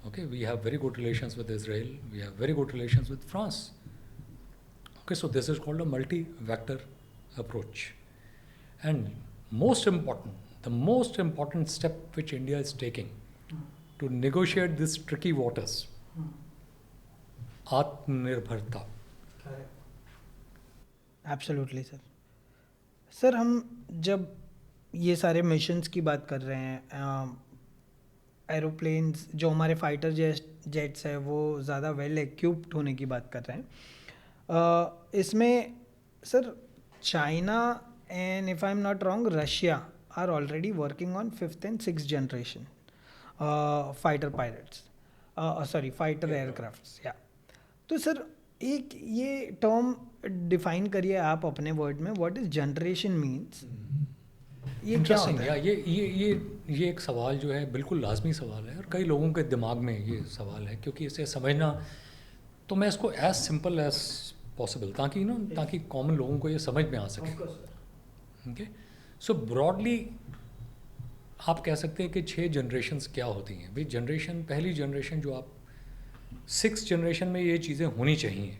Speaker 1: Okay, we have very good relations with Israel. We have very good relations with France. Okay, so this is called a multi-vector approach. And the most important step which India is taking to negotiate these tricky waters, Atmanirbharta.
Speaker 3: Absolutely sir. Sir हम जब ये सारे missions की बात कर रहे हैं, aeroplanes जो हमारे फाइटर जेट्स है वो ज़्यादा वेल इक्विप्ड होने की बात कर रहे हैं, इसमें sir China and if I am not wrong Russia are already working on 5th and 6th generation fighter aircrafts. या तो सर एक ये टर्म डिफाइन करिए आप अपने वर्ड में, व्हाट इज जनरेशन मीन्स, ये क्या होता है?
Speaker 1: ये एक सवाल जो है बिल्कुल लाजमी सवाल है, और कई लोगों के दिमाग में ये सवाल है, क्योंकि इसे समझना, तो मैं इसको एज सिंपल एज पॉसिबल ताकि कॉमन लोगों को ये समझ में आ सके। ओके, सो ब्रॉडली आप कह सकते हैं कि 6 जनरेशन्स क्या होती हैं। भाई जनरेशन, पहली जनरेशन जो आप 6th जनरेशन में ये चीज़ें होनी चाहिए।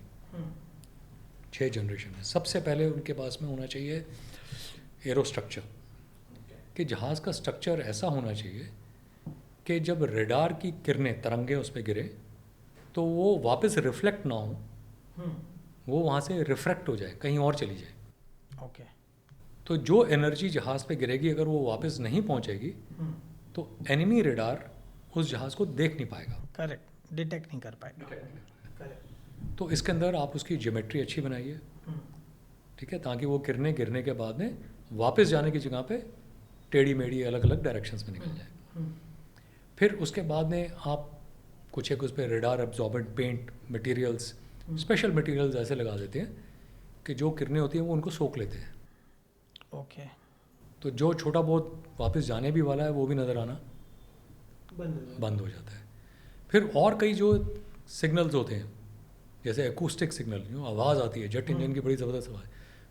Speaker 1: 6 जनरेशन में सबसे पहले उनके पास में होना चाहिए एरो स्ट्रक्चर, कि जहाज़ का स्ट्रक्चर ऐसा होना चाहिए कि जब रेडार की किरणें, तरंगे उस पर गिरे तो वो वापस रिफ्लेक्ट ना हो, वो वहाँ से रिफ्रैक्ट हो जाए, कहीं और चली जाए।
Speaker 3: ओके।
Speaker 1: तो जो एनर्जी जहाज़ पे गिरेगी अगर वो वापस नहीं पहुँचेगी तो एनिमी रेडार उस जहाज़ को देख नहीं पाएगा।
Speaker 3: करेक्ट, डिटेक्ट नहीं कर पाएगा।
Speaker 1: तो इसके अंदर आप उसकी ज्योमेट्री अच्छी बनाइए, ठीक है, ताकि वो किरणें गिरने के बाद में वापस जाने की जगह पे टेढ़ी मेढ़ी अलग अलग डायरेक्शंस में निकल जाए। फिर उसके बाद में आप कुछ एक उस पर radar absorbent paint materials, special materials ऐसे लगा देते हैं कि जो किरणें होती हैं वो उनको सोख लेते हैं।
Speaker 3: ओके।
Speaker 1: तो जो छोटा बहुत वापस जाने भी वाला है वो भी नज़र आना बंद हो जाता है। फिर और कई जो सिग्नल्स होते हैं, जैसे एकूस्टिक सिग्नल, जो आवाज़ आती है, जेट इंजन की बड़ी ज़बरदस्त आवाज़,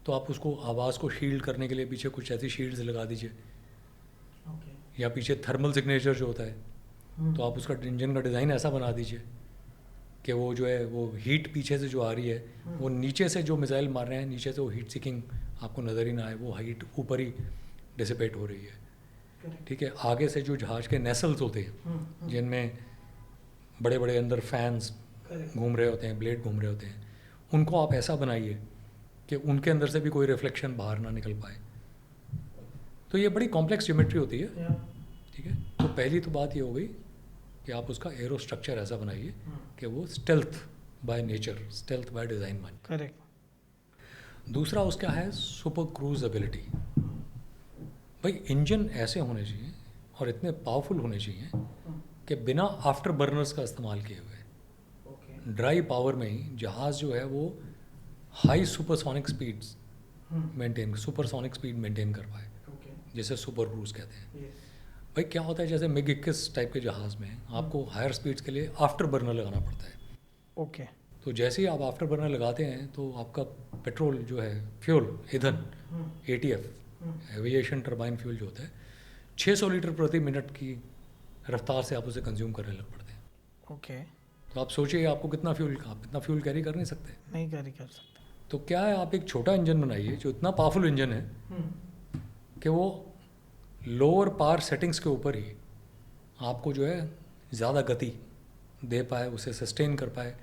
Speaker 1: तो आप उसको आवाज़ को शील्ड करने के लिए पीछे कुछ ऐसी शील्ड्स लगा दीजिए। या पीछे थर्मल सिग्नेचर जो होता है तो आप उसका इंजन का डिज़ाइन ऐसा बना दीजिए कि वो जो है वो हीट पीछे से जो आ रही है वो नीचे से जो मिसाइल मार रहे हैं नीचे से वो हीट सीकिंग आपको नज़र ही ना आए, वो हीट ऊपर ही डिसिपेट हो रही है। ठीक है, आगे से जो जहाज़ के नेसल्स होते हैं जिनमें बड़े बड़े अंदर फैंस घूम रहे होते हैं, ब्लेड घूम रहे होते हैं, उनको आप ऐसा बनाइए कि उनके अंदर से भी कोई रिफ्लेक्शन बाहर ना निकल पाए। तो ये बड़ी कॉम्प्लेक्स ज्योमेट्री होती है। ठीक है, तो पहली तो बात ये हो गई कि आप उसका एरो स्ट्रक्चर ऐसा बनाइए कि वो stealth by nature, stealth by design बने।
Speaker 3: करेक्ट।
Speaker 1: दूसरा उसका है सुपर क्रूज एबिलिटी। भाई इंजन ऐसे होने चाहिए और इतने पावरफुल होने चाहिए कि बिना आफ्टर बर्नर्स का इस्तेमाल किए हुए ड्राई पावर में ही जहाज़ जो है वो high supersonic speeds supersonic speed maintain कर पाए, जैसे सुपर क्रूज कहते हैं। भाई क्या होता है, जैसे मिग 21 टाइप के जहाज़ में आपको हायर स्पीड्स के लिए आफ्टर बर्नर लगाना पड़ता है।
Speaker 3: ओके।
Speaker 1: तो जैसे ही आप आफ्टर बर्नर लगाते हैं तो आपका पेट्रोल जो है, फ्यूल, ईंधन, ATF, एविएशन टर्बाइन फ्यूल जो होता है, 600 लीटर प्रति मिनट की रफ्तार से आप उसे कंज्यूम करने लग पड़ते हैं।
Speaker 3: ओके।
Speaker 1: तो आप सोचिए आपको कितना फ्यूल कैरी कर नहीं सकते।
Speaker 3: नहीं कैरी कर सकते।
Speaker 1: तो क्या है, आप एक छोटा इंजन बनाइए जो इतना पावरफुल इंजन है कि वो लोअर पावर सेटिंग्स के ऊपर ही आपको जो है ज़्यादा गति दे पाए, उसे सस्टेन कर पाए,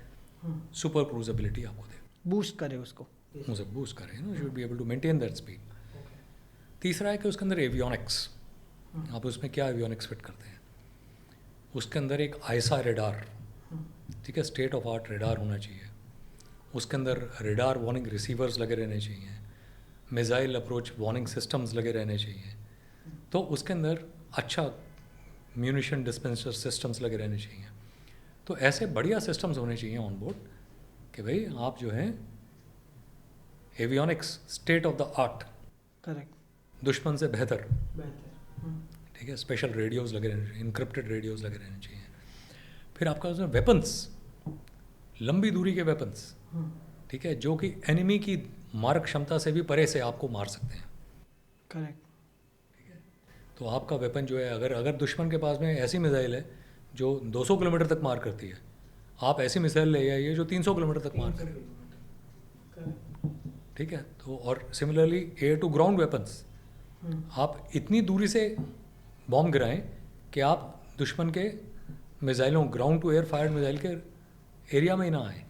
Speaker 1: सुपर क्रूजेबिलिटी आपको दे,
Speaker 3: बूस्ट करे उसको।
Speaker 1: उसे बूस्ट करे, should be able to maintain that speed. तीसरा है कि उसके अंदर एवियोनिक्स, आप उसमें क्या एवियोनिक्स फिट करते हैं। उसके अंदर एक आईसा रेडार, ठीक है, स्टेट ऑफ आर्ट रेडार होना चाहिए। उसके अंदर रेडार वार्निंग रिसीवर्स लगे रहने चाहिए, मिसाइल अप्रोच वार्निंग सिस्टम्स लगे रहने चाहिए। तो उसके अंदर अच्छा म्यूनिशन डिस्पेंसर सिस्टम्स लगे रहने चाहिए। तो ऐसे बढ़िया सिस्टम्स होने चाहिए ऑन बोर्ड कि भाई आप जो है avionics state of the art,
Speaker 3: correct,
Speaker 1: दुश्मन से बेहतर,
Speaker 3: बेहतर।
Speaker 1: ठीक है, स्पेशल रेडियोज़ लगे रहने चाहिए, इनक्रिप्टेड रेडियोज़ लगे रहने चाहिए। फिर आपका उसमें वेपन्स, लंबी दूरी के वेपन्स, ठीक है, जो कि एनिमी की मारक क्षमता से भी परे से आपको मार सकते हैं।
Speaker 3: करेक्ट।
Speaker 1: तो आपका वेपन जो है, अगर दुश्मन के पास में ऐसी मिसाइल है जो 200 किलोमीटर तक मार करती है, आप ऐसी मिसाइल ले आइए जो 300 किलोमीटर तक मार करे, ठीक है। तो और similarly air to ground weapons, आप इतनी दूरी से बॉम्ब गिराएं कि आप दुश्मन के मिसाइलों, ground to air fired missile के एरिया में ही ना आए,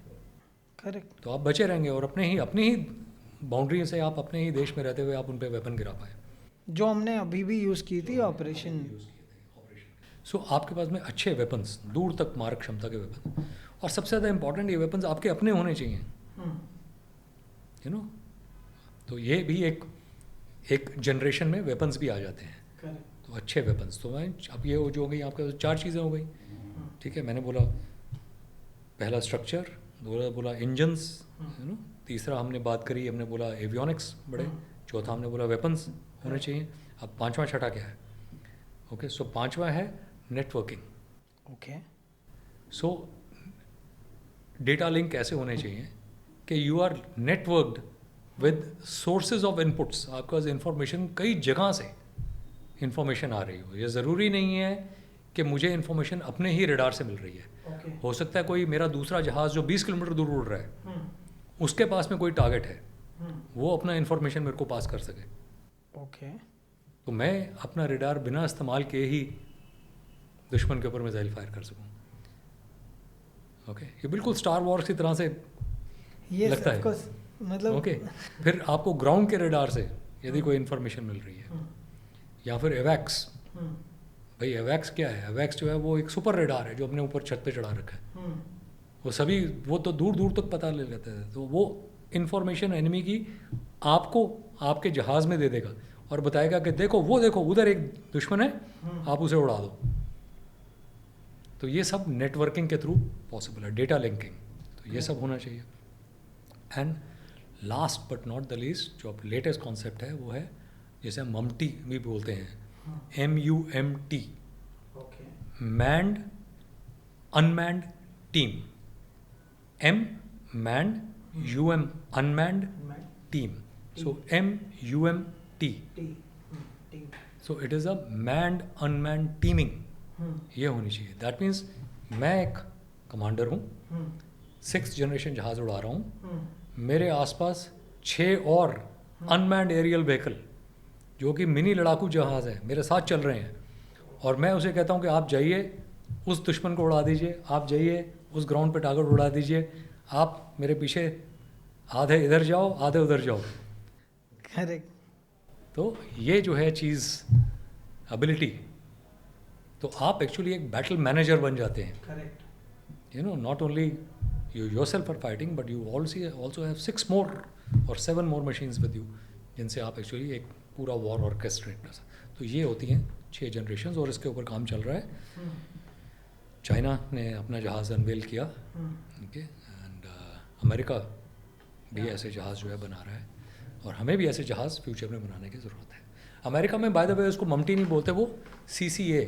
Speaker 3: करेक्ट।
Speaker 1: तो आप बचे रहेंगे और अपनी ही बाउंड्री से आप अपने ही देश में रहते हुए आप उन पर वेपन गिरा पाए।
Speaker 3: जो हमने अभी भी यूज़ की थी ऑपरेशन।
Speaker 1: सो आपके पास में अच्छे वेपन्स, दूर तक मारक क्षमता के वेपन, और सबसे ज़्यादा इंपॉर्टेंट ये वेपन्स आपके अपने होने चाहिए, यू नो। तो ये भी एक जनरेशन में वेपन्स भी आ जाते हैं। तो अच्छे वेपन्स, तो मैं अब ये जो हो गई आपके 4 चीज़ें हो गई, ठीक है। मैंने बोला पहला स्ट्रक्चर, बोला इंजन्स, यू नो। तीसरा हमने बात करी, हमने बोला एवियोनिक्स बड़े, चौथा हमने बोला वेपन्स होने चाहिए। अब पांचवा छठा क्या है? ओके, सो पांचवा है networking.
Speaker 3: Okay.
Speaker 1: So data link ऐसे होने चाहिए कि you are networked with sources of inputs. आपके पास इंफॉर्मेशन कई जगह से इंफॉर्मेशन आ रही हो। ये ज़रूरी नहीं है कि मुझे इंफॉर्मेशन अपने ही रडार से मिल रही है। हो सकता है कोई मेरा दूसरा जहाज़ जो 20 किलोमीटर दूर उड़ रहा है, उसके पास में कोई टारगेट है, वो अपना इंफॉर्मेशन मेरे को पास कर सके।
Speaker 3: ओके।
Speaker 1: तो मैं अपना रडार बिना इस्तेमाल किए ही दुश्मन के ऊपर मिसाइल फायर कर सकूं। ओके, ये बिल्कुल स्टार वॉर्स की तरह से लगता है।
Speaker 3: मतलब
Speaker 1: ओके, फिर आपको ग्राउंड के रडार से यदि कोई इन्फॉर्मेशन मिल रही है, या फिर एवैक्स। भाई एवैक्स क्या है? एवैक्स जो है वो एक सुपर रडार है जो अपने ऊपर छत पे चढ़ा रखा है। वो तो दूर दूर तक पता ले लेते हैं। तो वो इन्फॉर्मेशन एनिमी की आपको आपके जहाज़ में दे देगा और बताएगा कि देखो उधर एक दुश्मन है, आप उसे उड़ा दो। तो ये सब नेटवर्किंग के थ्रू पॉसिबल है, डेटा लिंकिंग। तो ये सब होना चाहिए। And last but not the least, जो अब लेटेस्ट कॉन्सेप्ट है वो है जैसे हम ममटी भी बोलते हैं, MUMT, manned unmanned team. Manned, UM unmanned, team. So MUMT, so it is a manned unmanned teeming. ये होनी चाहिए। दैट मीन्स मैं एक कमांडर हूँ, 6th जनरेशन जहाज़ उड़ा रहा हूँ, मेरे आसपास 6 और अनमैन्ड एरियल व्हीकल जो कि मिनी लड़ाकू जहाज़ है मेरे साथ चल रहे हैं, और मैं उसे कहता हूँ कि आप जाइए उस दुश्मन को उड़ा दीजिए, आप जाइए उस ग्राउंड पे टारगेट उड़ा दीजिए, आप मेरे पीछे आधे इधर जाओ आधे उधर जाओ।
Speaker 3: करेक्ट।
Speaker 1: तो ये जो है चीज़, एबिलिटी, तो आप एक्चुअली एक बैटल मैनेजर बन जाते हैं।
Speaker 3: Correct.
Speaker 1: You know, not only you yourself are fighting, but you also have 6 more or 7 more machines with you, जिनसे आप एक्चुअली एक पूरा वॉर ऑर्केस्ट्रेट कर सकते। तो ये होती हैं 6 जनरेशंस, और इसके ऊपर काम चल रहा है। चाइना ने अपना जहाज़ अनवेल किया, ओके, एंड अमेरिका भी ऐसे जहाज़ जो है बना रहा है, और हमें भी ऐसे जहाज़ फ्यूचर में बनाने की ज़रूरत है। अमेरिका में बाय द वे उसको ममटी नहीं बोलते, वो CCA,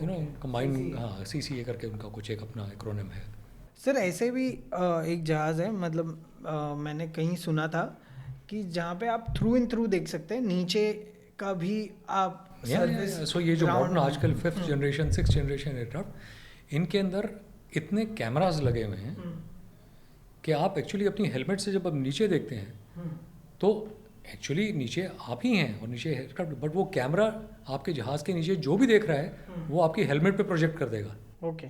Speaker 1: यू नो, कंबाइंड, हाँ, CCA करके उनका कुछ एक अपना एक्रोनिम है।
Speaker 3: सर ऐसे भी एक जहाज़ है, मतलब मैंने कहीं सुना था कि जहाँ पे आप थ्रू इन थ्रू देख सकते हैं, नीचे का भी आप सर्विस।
Speaker 1: सो ये जो मॉडर्न आजकल 5th generation 6th generation aircraft, इनके अंदर इतने कैमरास लगे हुए हैं कि आप एक्चुअली अपनी हेलमेट से जब आप नीचे देखते हैं तो एक्चुअली नीचे आप ही हैं और नीचे एयरक्राफ्ट, बट वो कैमरा आपके जहाज़ के नीचे जो भी देख रहा है वो आपकी हेलमेट पे प्रोजेक्ट कर देगा।
Speaker 3: ओके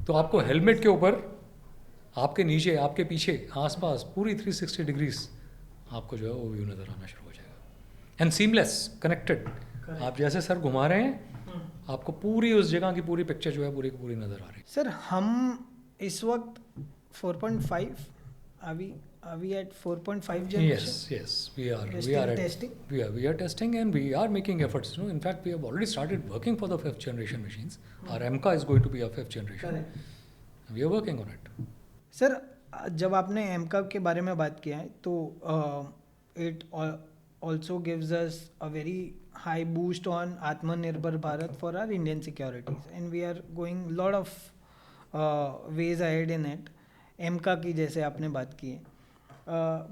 Speaker 1: तो आपको हेलमेट के ऊपर, आपके नीचे, आपके पीछे, आसपास पूरी 360 डिग्रीज आपको जो है वो व्यू नज़र आना शुरू हो जाएगा। एंड सीमलेस कनेक्टेड, आप जैसे सर घुमा रहे हैं आपको पूरी उस जगह की पूरी पिक्चर जो है पूरी की पूरी नज़र आ रही है।
Speaker 3: सर हम इस वक्त 4.5 are we at 4.5 generation?
Speaker 1: Yes, we are.
Speaker 3: We're
Speaker 1: We
Speaker 3: still
Speaker 1: are at,
Speaker 3: testing?
Speaker 1: We are testing and we are making efforts. You know, in fact, we have already started working for the 5th generation machines. Our MCA is going to be a 5th generation.
Speaker 3: Correct.
Speaker 1: We are working on it.
Speaker 3: Sir जब आपने MCAP के बारे में बात किया है तो it also gives us a very high boost on Atmanirbhar Bharat for our Indian securities, and we are going lot of ways ahead in it. MCA की जैसे आपने बात की है,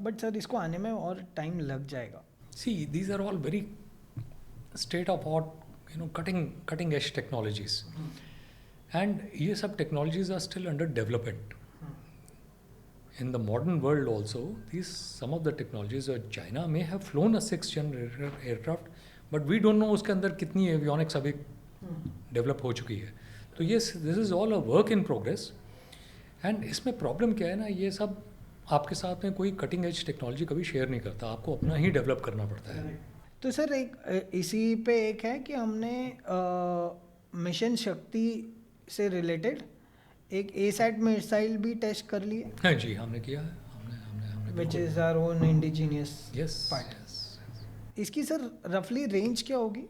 Speaker 3: बट सर इसको आने में और टाइम लग जाएगा।
Speaker 1: See, these are all very state of art, you know, cutting edge technologies. And ये सब technologies are still under development. In the modern world also, some of the technologies, China may have flown a 6th generation aircraft, but we don't know उसके अंदर कितनी avionics अभी develop हो चुकी है। तो yes, this is all a work in progress. And इसमें problem क्या है ना, ये सब आपके साथ में कोई कटिंग एज टेक्नोलॉजी कभी शेयर नहीं करता, आपको अपना ही डेवलप करना पड़ता है।
Speaker 3: तो सर एक इसी पे एक है कि हमने मिशन शक्ति से रिलेटेड एक एसैट मिसाइल भी टेस्ट कर ली है।
Speaker 1: हाँ जी, हमने किया है, हमने
Speaker 3: which is our own indigenous part. इसकी सर रफली रेंज क्या होगी?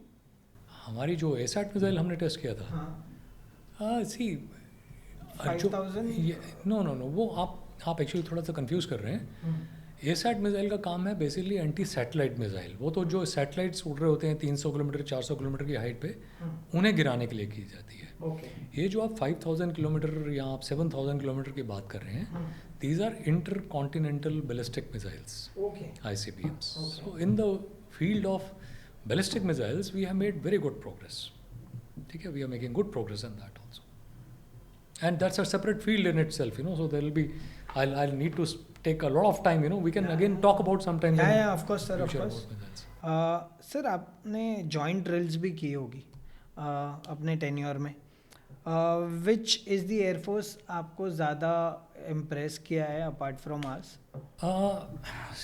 Speaker 1: हमारी जो एसैट मिसाइल हमने टेस्ट किया था, हाँ सी
Speaker 3: 5000?
Speaker 1: नो वो आप एक्चुअली थोड़ा सा कंफ्यूज कर रहे हैं। एसैट मिसाइल का काम है बेसिकली एंटी सैटेलाइट मिसाइल। वो तो जो सैटेलाइट्स उड़ रहे होते हैं 300 किलोमीटर 400 किलोमीटर की हाइट पे, उन्हें गिराने के लिए की जाती है। ये जो आप 5000 किलोमीटर या आप 7000 किलोमीटर की बात कर रहे हैं, these are intercontinental ballistic missiles, ICBMs। So in the field of ballistic missiles we have made very good progress. ठीक है, we are making good progress in that also, and that's a separate field in itself, you know, so there will be, I'll need to take a lot of time, you know, we can again talk about sometime
Speaker 3: of course sir, of course। Sir आपने joint drills भी की होगी अपने tenure में, which is the air force आपको ज़्यादा impress किया है apart from ours?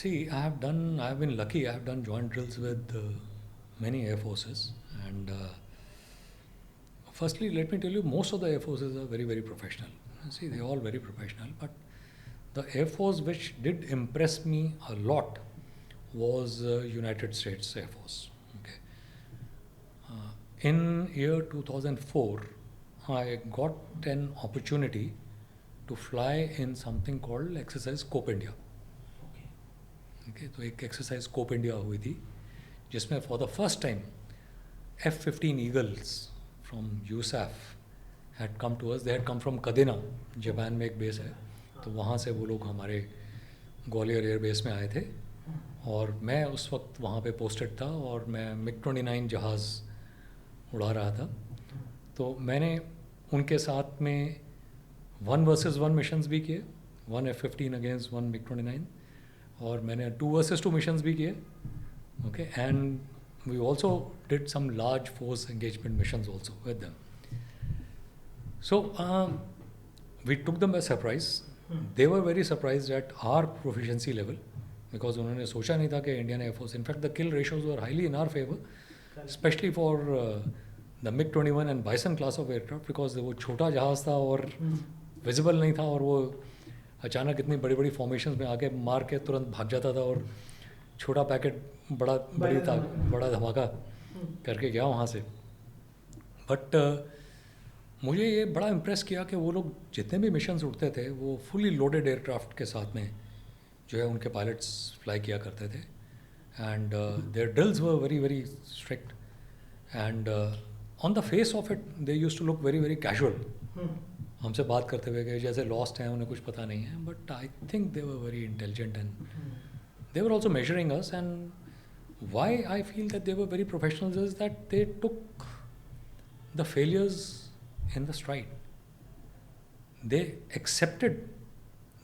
Speaker 1: See, I have been lucky, I have done joint drills with many air forces, and firstly, let me tell you, most of the air forces are very, very professional. See, they're all very professional, but the air force which did impress me a lot was United States Air Force. Okay. In year 2004, I got an opportunity to fly in something called Exercise Scope India. Okay, तो एक exercise Scope India हुई थी, जिसमें for the first time F-15 Eagles from USAF had come to us. They had come from Kadena, Japan में एक base है, तो वहाँ से वो लोग हमारे ग्वालियर एयर बेस में आए थे, और मैं उस वक्त वहाँ पे पोस्टेड था और मैं MiG-29 जहाज़ उड़ा रहा था। तो मैंने उनके साथ में 1 versus 1 मिशंस भी किए, 1 F-15 अगेंस्ट 1 MiG-29, और मैंने 2 versus 2 मिशंस भी किए। Okay, and we also did some large force engagement missions also with them. So we took them by surprise. They were very surprised at our proficiency level, because उन्होंने सोचा नहीं था कि Indian Air Force, in fact the kill ratios were highly in our favor, especially for the MiG-21 and Bison class of aircraft, because वो छोटा जहाज़ था और visible नहीं था, और वो अचानक इतनी बड़ी बड़ी फॉर्मेशंस में आके मार के तुरंत भाग जाता था, और छोटा पैकेट बड़ा धमाका करके गया वहाँ से। बट मुझे ये बड़ा इम्प्रेस किया कि वो लोग जितने भी मिशंस उड़ते थे वो फुली लोडेड एयरक्राफ्ट के साथ में जो है उनके पायलट्स फ्लाई किया करते थे, and their drills were very very strict, and on the face of it they used to look very very casual. हमसे बात करते हुए कि जैसे लॉस्ट हैं, उन्हें कुछ पता नहीं है, but I think they were very intelligent and they were also measuring us. And why I feel that they were very professional is that they took the failures in the stride. They accepted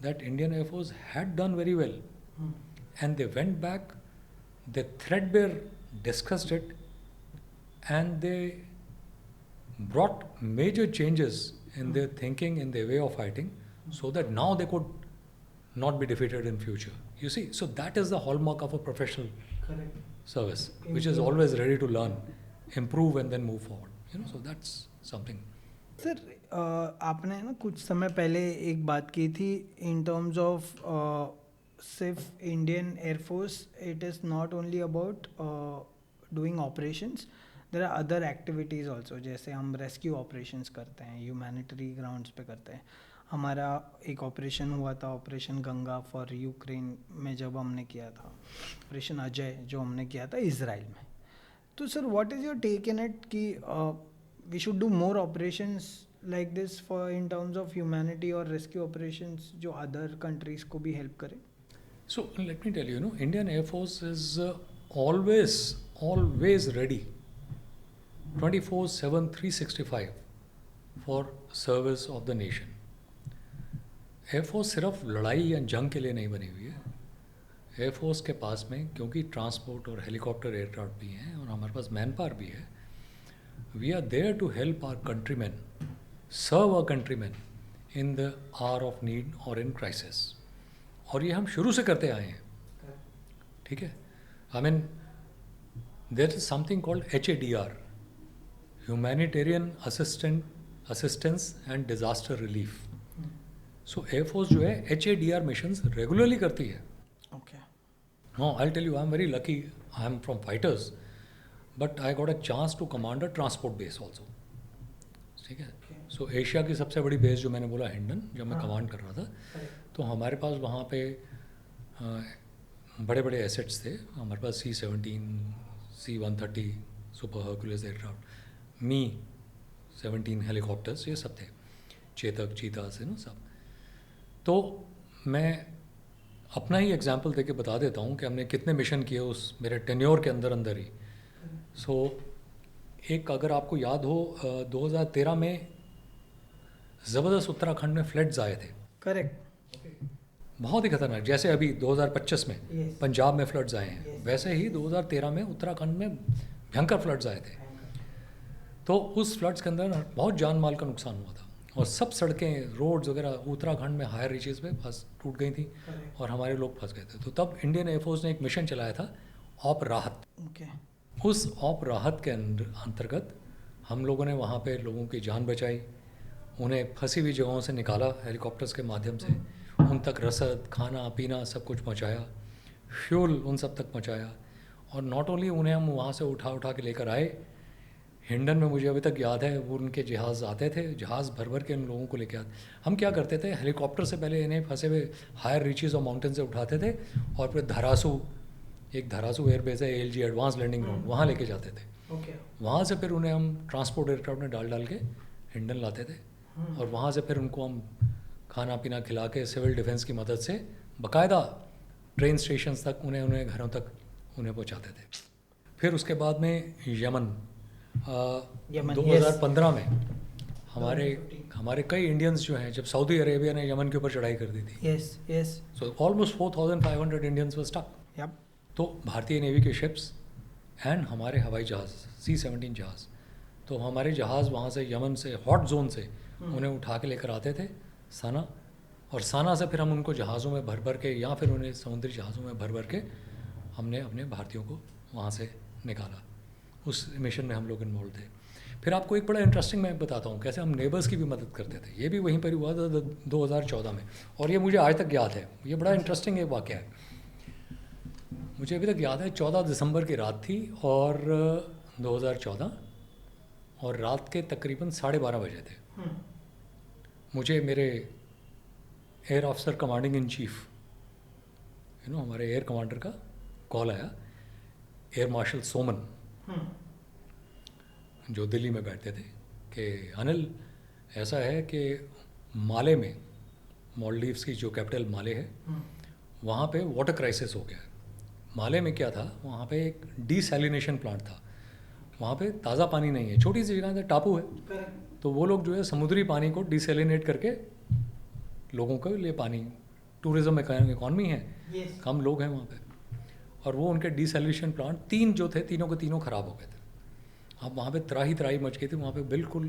Speaker 1: that Indian Air Force had done very well, and they went back they threadbare discussed it, and they brought major changes in their thinking, in their way of fighting, so that now they could not be defeated in future. You see, so that is the hallmark of a professional service, which is always ready to learn, improve, and then move forward. So that's something.
Speaker 3: Sir आपने ना कुछ समय पहले एक बात की थी in terms of सिर्फ Indian air force, it is not only about doing operations, there are other activities also, जैसे हम रेस्क्यू ऑपरेशंस करते हैं, ह्यूमैनिटरी ग्राउंड्स पे करते हैं. हमारा एक ऑपरेशन हुआ था, ऑपरेशन गंगा फॉर यूक्रेन में जब हमने किया था, ऑपरेशन अजय जो हमने किया था इजराइल में. तो sir what is your take in it कि we should do more operations like this for in terms of humanity or rescue operations जो other countries को भी help करे?
Speaker 1: So let me tell you, Indian Air Force is always ready 24/7 365 for service of the nation. Air Force सिर्फ लड़ाई या जंग के लिए नहीं बनी हुई है. Air Force के पास में क्योंकि ट्रांसपोर्ट और हेलीकॉप्टर एयरक्राफ्ट भी हैं और हमारे पास मैन पावर भी है, we are there to help our countrymen, serve our countrymen in the hour of need or in crisis. और ये हम शुरू से करते आए हैं. ठीक है, I mean there is something called HADR, Humanitarian Assistance and Disaster Relief. So Air Force जो है HADR missions regularly करती है.
Speaker 3: Okay.
Speaker 1: No, I'll tell you, I'm very lucky. I'm from fighters. But I got a chance to command a transport base also. ठीक है. So Asia की सबसे बड़ी base जो मैंने बोला हिंडन, जब मैं कमांड कर रहा था, तो हमारे पास वहाँ पे बड़े बड़े एसेट्स थे. हमारे पास C-17, C-130 super Hercules aircraft, मी-17 हेलीकॉप्टर्स, ये सब थे, चेतक, चीता से सब. तो मैं अपना ही एग्जाम्पल दे के बता देता हूँ कि हमने कितने मिशन किए उस मेरे टेन्योर के अंदर ही. सो एक अगर आपको याद हो 2013 में ज़बरदस्त उत्तराखंड में फ्लड्स आए थे.
Speaker 3: करेक्ट.
Speaker 1: बहुत ही खतरनाक. जैसे अभी 2025 में पंजाब में फ्लड्स आए हैं, वैसे ही 2013 में उत्तराखंड में भयंकर फ्लड्स आए थे. तो उस फ्लड्स के अंदर बहुत जान माल का नुकसान हुआ था और सब सड़कें, रोड्स वगैरह उत्तराखंड में हायर रीचेस पे टूट गई थी और हमारे लोग फंस गए थे. तो तब इंडियन एयरफोर्स ने एक मिशन चलाया था, ऑप राहत. उस ऑप राहत के अंतर्गत हम लोगों ने वहाँ पे लोगों की जान बचाई, उन्हें फंसी हुई जगहों से निकाला हेलीकॉप्टर्स के माध्यम से, उन तक रसद, खाना पीना सब कुछ पहुँचाया, फ्यूल उन सब तक पहुँचाया. और नॉट ओनली उन्हें हम वहाँ से उठा के लेकर आए. हिंडन में मुझे अभी तक याद है, वो उनके जहाज़ आते थे, जहाज़ भर के उन लोगों को लेके आते. हम क्या करते थे, हेलीकॉप्टर से पहले इन्हें फंसे हुए हायर रीचेस और माउंटेन से उठाते थे और फिर धरासू एयरबेस है, ALG एडवांस लैंडिंग ग्राउंड, वहाँ लेके जाते थे. वहाँ से फिर उन्हें हम ट्रांसपोर्ट एयरक्राफ्ट में डाल के हिंडन लाते थे और वहाँ से फिर उनको हम खाना पीना खिला के सिविल डिफेंस की मदद से बाकायदा ट्रेन स्टेशन तक उन्हें घरों तक उन्हें पहुँचाते थे. फिर उसके बाद में यमन 2015 में हमारे कई इंडियंस जो हैं, जब सऊदी अरेबिया ने यमन के ऊपर चढ़ाई कर दी थी, so almost 4,500 Indians were stuck. तो भारतीय नेवी के शिप्स एंड हमारे हवाई जहाज़ C-17 जहाज़, तो हमारे जहाज़ वहाँ से यमन से हॉट जोन से उन्हें उठा के लेकर आते थे साना, और साना से फिर हम उनको जहाज़ों में भर के या फिर उन्हें समुद्री जहाज़ों में भर के हमने अपने भारतीयों को वहाँ से निकाला. उस मिशन में हम लोग इन्वॉल्व थे. फिर आपको एक बड़ा इंटरेस्टिंग मैं बताता हूँ कैसे हम नेबर्स की भी मदद करते थे. ये भी वहीं पर हुआ था 2014 में, और ये मुझे आज तक याद है. ये बड़ा इंटरेस्टिंग एक वाक़या है, मुझे अभी तक याद है. 14 दिसंबर की रात थी और 2014, और रात के तकरीबन 12:30 बजे थे. मुझे मेरे air officer commanding in chief, हमारे एयर कमांडर का कॉल आया, एयर मार्शल सोमन जो दिल्ली में बैठते थे, कि अनिल ऐसा है कि माले में, मालदीव्स की जो कैपिटल माले है, वहाँ पे वाटर क्राइसिस हो गया. माले में क्या था, वहाँ पे एक डिसैलिनेशन प्लांट था, वहाँ पे ताज़ा पानी नहीं है, छोटी सी जगह है, टापू है. तो वो लोग जो है समुद्री पानी को डिसैलिनेट करके लोगों के लिए पानी, टूरिज़्म इकॉनमी है, कम लोग हैं वहाँ पे, और वो उनके डिसैलिनेशन प्लांट 3 जो थे, तीनों के तीनों ख़राब हो गए थे। अब वहाँ पे त्राही मच गई थी, वहाँ पे बिल्कुल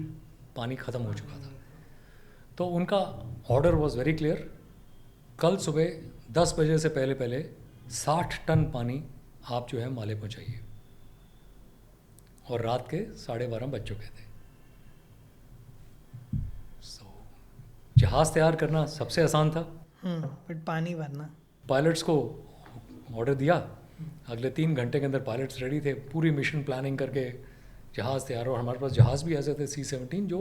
Speaker 1: पानी ख़त्म हो चुका था। तो उनका ऑर्डर वॉज वेरी क्लियर, कल सुबह 10 बजे से पहले पहले 60 टन पानी आप जो है माले पहुँचाइए। और रात के 12:30 बज चुके थे। जहाज़ तैयार करना सबसे आसान था,
Speaker 3: बट पानी भरना।
Speaker 1: पायलट्स को ऑर्डर दिया, अगले 3 घंटे के अंदर पायलट्स रेडी थे, पूरी मिशन प्लानिंग करके जहाज़ तैयार। और हमारे पास जहाज़ भी ऐसे थे C-17 जो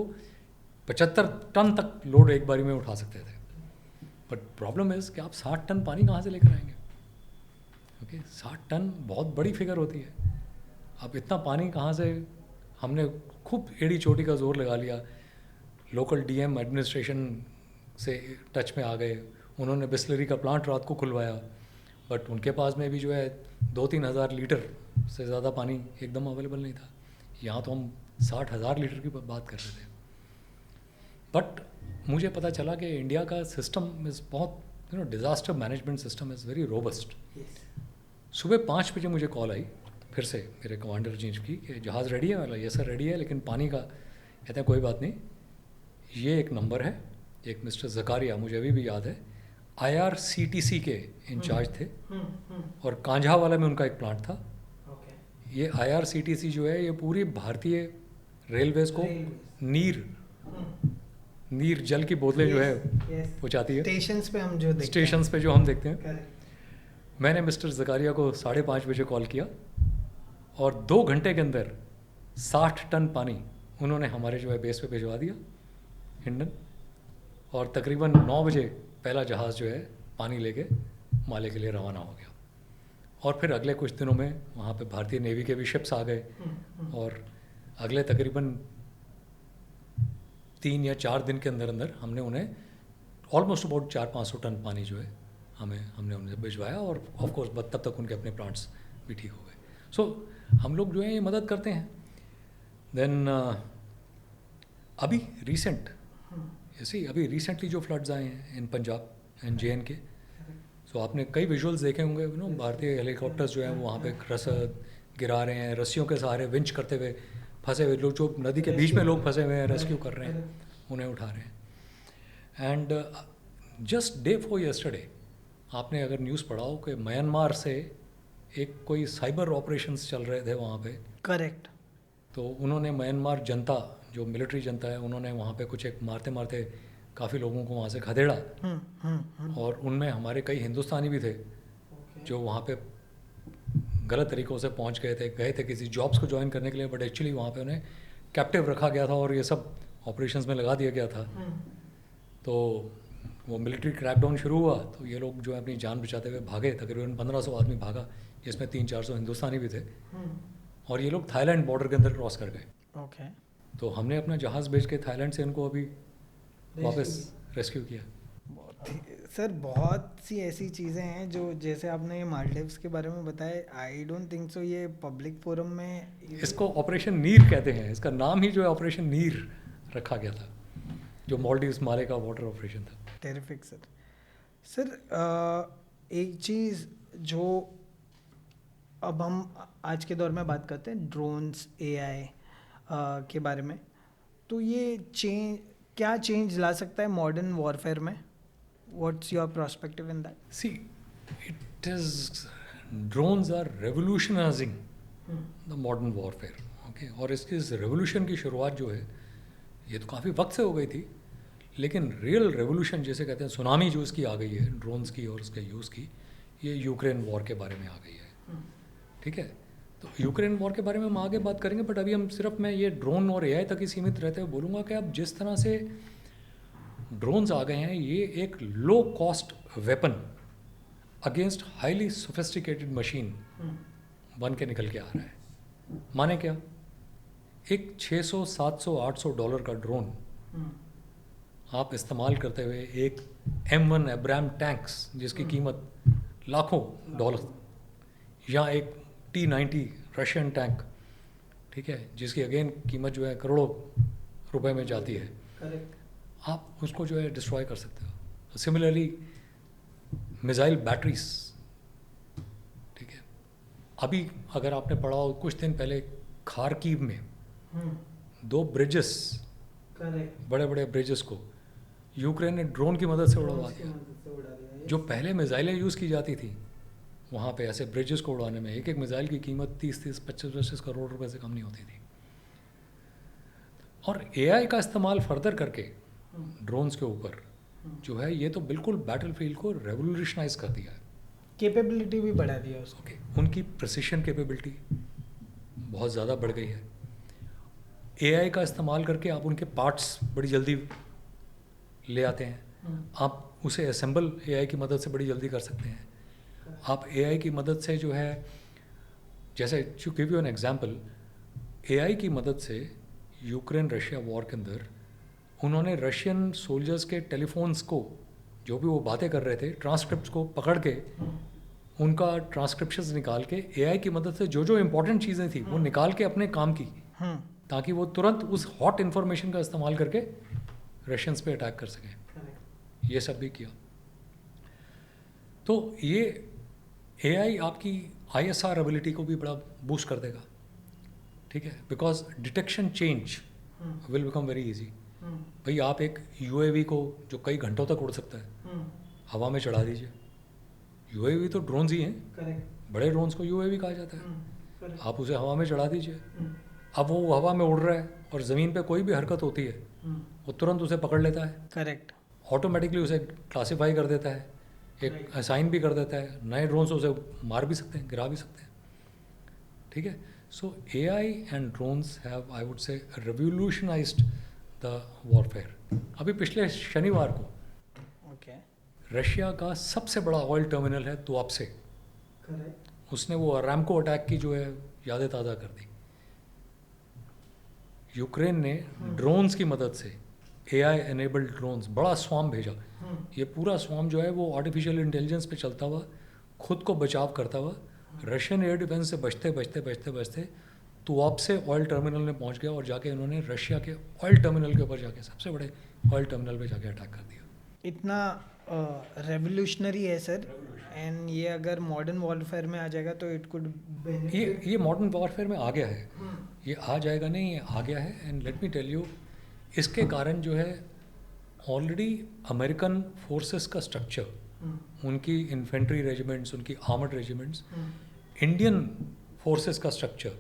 Speaker 1: 75 टन तक लोड एक बारी में उठा सकते थे। बट प्रॉब्लम इज़ कि आप 60 टन पानी कहाँ से लेकर आएंगे? ओके, 60 टन बहुत बड़ी फिगर होती है। अब इतना पानी कहाँ से? हमने खूब एड़ी चोटी का जोर लगा लिया, लोकल DM एडमिनिस्ट्रेशन से टच में आ गए, उन्होंने बिस्लरी का प्लांट रात को खुलवाया, बट उनके पास में भी जो है 2-3 हज़ार लीटर से ज़्यादा पानी एकदम अवेलेबल नहीं था। यहाँ तो हम 60,000 लीटर की बात कर रहे थे। बट मुझे पता चला कि इंडिया का सिस्टम इज़ बहुत disaster management system is very robust. सुबह 5 बजे मुझे कॉल आई फिर से मेरे कमांडर चीफ की कि जहाज़ रेडी है। वाला ये सर रेडी है, लेकिन पानी का कहते हैं कोई बात नहीं, ये एक नंबर है, एक मिस्टर ज़कारिया, मुझे अभी भी याद है, IRCTC के इंचार्ज थे और कांझा वाला में उनका एक प्लांट था। ये IRCTC जो है ये पूरी भारतीय रेलवेज को नीर जल की बोतलें जो है पहुँचाती है
Speaker 3: स्टेशंस पे हम जो
Speaker 1: देखते हैं। मैंने मिस्टर ज़कारिया को 5:30 बजे कॉल किया और 2 घंटे के अंदर 60 टन पानी उन्होंने हमारे जो है बेस पे भिजवा दिया हिंडन। और तकरीबन 9 बजे पहला जहाज़ जो है पानी लेके माले के लिए रवाना हो गया। और फिर अगले कुछ दिनों में वहाँ पे भारतीय नेवी के भी शिप्स आ गए और अगले तकरीबन 3 या 4 दिन के अंदर अंदर हमने उन्हें ऑलमोस्ट अबाउट 400-500 टन पानी जो है हमने उन्हें भिजवाया। और ऑफ कोर्स तब तक उनके अपने प्लांट्स भी ठीक हो गए। सो हम लोग जो है ये मदद करते हैं। देन अभी रिसेंटली जो फ्लड्स आए हैं इन पंजाब एंड JNK, सो आपने कई विजुअल्स देखे होंगे, भारतीय हेलीकॉप्टर्स जो हैं वो वहाँ पे रसद गिरा रहे हैं, रस्सियों के सहारे विंच करते हुए फंसे हुए लोग, जो नदी के बीच में लोग फंसे हुए हैं, रेस्क्यू कर रहे हैं, उन्हें उठा रहे हैं। And just day for yesterday आपने अगर न्यूज़ पढ़ा हो कि म्यांमार से एक कोई साइबर ऑपरेशंस चल रहे थे वहाँ पे।
Speaker 3: करेक्ट।
Speaker 1: तो उन्होंने म्यांमार जनता, जो मिलिट्री जनता है, उन्होंने वहाँ पे कुछ एक मारते मारते काफ़ी लोगों को वहाँ से खदेड़ा। और उनमें हमारे कई हिंदुस्तानी भी थे जो वहाँ पे गलत तरीक़ों से पहुँच गए थे किसी जॉब्स को ज्वाइन करने के लिए, बट एक्चुअली वहाँ पे उन्हें कैप्टिव रखा गया था और ये सब ऑपरेशंस में लगा दिया गया था। तो वो मिलिट्री क्रैकडाउन शुरू हुआ तो ये लोग जो है अपनी जान बचाते हुए भागे, तकरीबन 1500 आदमी भागा, जिसमें 300-400 हिंदुस्तानी भी थे। और ये लोग थाईलैंड बॉर्डर के अंदर क्रॉस कर गए।
Speaker 3: ओके।
Speaker 1: तो हमने अपना जहाज़ भेज के थाईलैंड से इनको अभी वापस रेस्क्यू किया।
Speaker 3: सर बहुत सी ऐसी चीज़ें हैं जो, जैसे आपने मालदीव्स के बारे में बताया, आई डोंट थिंक सो ये पब्लिक फोरम में। इसको
Speaker 1: ऑपरेशन नीर कहते हैं, इसका नाम ही जो है ऑपरेशन नीर रखा गया था, जो मालदीव्स माले का वाटर ऑपरेशन था।
Speaker 3: Terrific sir. एक चीज़ जो अब हम आज के दौर में बात करते हैं, ड्रोन्स, AI के बारे में, तो ये क्या चेंज ला सकता है मॉडर्न वॉरफेयर में? What's your perspective in that?
Speaker 1: See, it is drones are revolutionising the modern warfare. Okay, और इसकी इस रेवोल्यूशन की शुरुआत जो है ये तो काफ़ी वक्त से हो गई थी, लेकिन रियल रेवोल्यूशन जैसे कहते हैं, सुनामी जो इसकी आ गई है ड्रोन्स की और उसके यूज़ की, ये यूक्रेन वॉर के बारे में आ गई है। ठीक है, तो यूक्रेन वॉर के बारे में हम आगे बात करेंगे, बट अभी हम सिर्फ मैं ये ड्रोन और AI तक ही सीमित रहते हुए बोलूँगा कि अब जिस तरह से ड्रोन्स आ गए हैं, ये एक low cost weapon against highly sophisticated machine बन के निकल के आ रहा है। माने क्या, एक 600, 700, 800 डॉलर का ड्रोन आप इस्तेमाल करते हुए एक M1 एब्राम टैंक्स जिसकी कीमत लाखों डॉलर, या एक T-90 रशियन टैंक, ठीक है, जिसकी अगेन कीमत जो है करोड़ों रुपए में जाती है, आप उसको जो है डिस्ट्रॉय कर सकते हो। सिमिलरली मिसाइल बैटरीज, ठीक है, अभी अगर आपने पढ़ा हो कुछ दिन पहले खारकीव में 2 ब्रिजेस,
Speaker 3: करेक्ट,
Speaker 1: बड़े बड़े ब्रिजेस को यूक्रेन ने ड्रोन की मदद से उड़वा दिया। जो पहले मिसाइलें यूज़ की जाती थी वहाँ पे ऐसे ब्रिजेस को उड़ाने में, एक एक मिसाइल की कीमत 30-30, 25-25 करोड़ रुपए से कम नहीं होती थी। और एआई का इस्तेमाल फर्दर करके ड्रोन्स के ऊपर जो है, ये तो बिल्कुल बैटलफील्ड को रेवोल्यूशनाइज कर दिया है।
Speaker 3: कैपेबिलिटी भी बढ़ा दिया उसको।
Speaker 1: ओके, उनकी प्रिसिशन कैपेबिलिटी बहुत ज़्यादा बढ़ गई है। एआई का इस्तेमाल करके आप उनके पार्ट्स बड़ी जल्दी ले आते हैं। आप उसे असेंबल एआई की मदद से बड़ी जल्दी कर सकते हैं। आप एआई की मदद से जो है, जैसे to give you an example, AI की मदद से यूक्रेन रशिया वॉर के अंदर उन्होंने रशियन सोल्जर्स के टेलीफोन्स को, जो भी वो बातें कर रहे थे, ट्रांसक्रिप्ट्स को पकड़ के उनका ट्रांसक्रिप्शंस निकाल के एआई की मदद से जो जो इम्पोर्टेंट चीज़ें थी वो निकाल के अपने काम की, ताकि वो तुरंत उस हॉट इन्फॉर्मेशन का इस्तेमाल करके रशियंस पे अटैक कर सकें। ये सब भी किया। तो ये एआई आपकी आईएसआर एबिलिटी को भी बड़ा बूस्ट कर देगा, ठीक है, because detection change will become very easy. भाई आप एक यूएवी को जो कई घंटों तक उड़ सकता है हवा में चढ़ा दीजिए। यूएवी तो ड्रोन्स ही हैं, बड़े ड्रोन्स को यूएवी कहा जाता है। आप उसे हवा में चढ़ा दीजिए, अब वो हवा में उड़ रहा है और ज़मीन पे कोई भी हरकत होती है वो तुरंत उसे पकड़ लेता है,
Speaker 3: करेक्ट,
Speaker 1: ऑटोमेटिकली उसे क्लासीफाई कर देता है, एक असाइन भी कर देता है। नए ड्रोन से उसे मार भी सकते हैं, गिरा भी सकते हैं, ठीक है। So AI and drones have, I would say, revolutionised the warfare. अभी पिछले शनिवार को
Speaker 3: ओके,
Speaker 1: रशिया का सबसे बड़ा ऑयल टर्मिनल है तुआप्से, उसने वो अरामको अटैक की जो है यादें ताज़ा कर दी। यूक्रेन ने ड्रोन्स की मदद से, एआई एनेबल्ड ड्रोन्स, बड़ा स्वाम भेजा। ये पूरा स्वाम जो है वो आर्टिफिशियल इंटेलिजेंस पे चलता हुआ, खुद को बचाव करता हुआ, रशियन एयर डिफेंस से बचते तुआप्से ऑयल टर्मिनल में पहुंच गया और जाके उन्होंने रशिया के ऑयल टर्मिनल के ऊपर जाके, सबसे बड़े ऑयल टर्मिनल पे जाके अटैक कर दिया।
Speaker 3: इतना रेवोल्यूशनरी है सर, एंड ये अगर मॉडर्न वॉरफेयर में आ जाएगा तो इट कुड
Speaker 1: ये मॉडर्न वॉरफेयर में आ गया है, ये आ जाएगा नहीं, ये आ गया है। And let me tell you, इसके कारण जो है ऑलरेडी अमेरिकन फोर्सेस का स्ट्रक्चर, उनकी इन्फेंट्री रेजिमेंट्स, उनकी आर्मर्ड रेजिमेंट्स, इंडियन फोर्सेस का structure,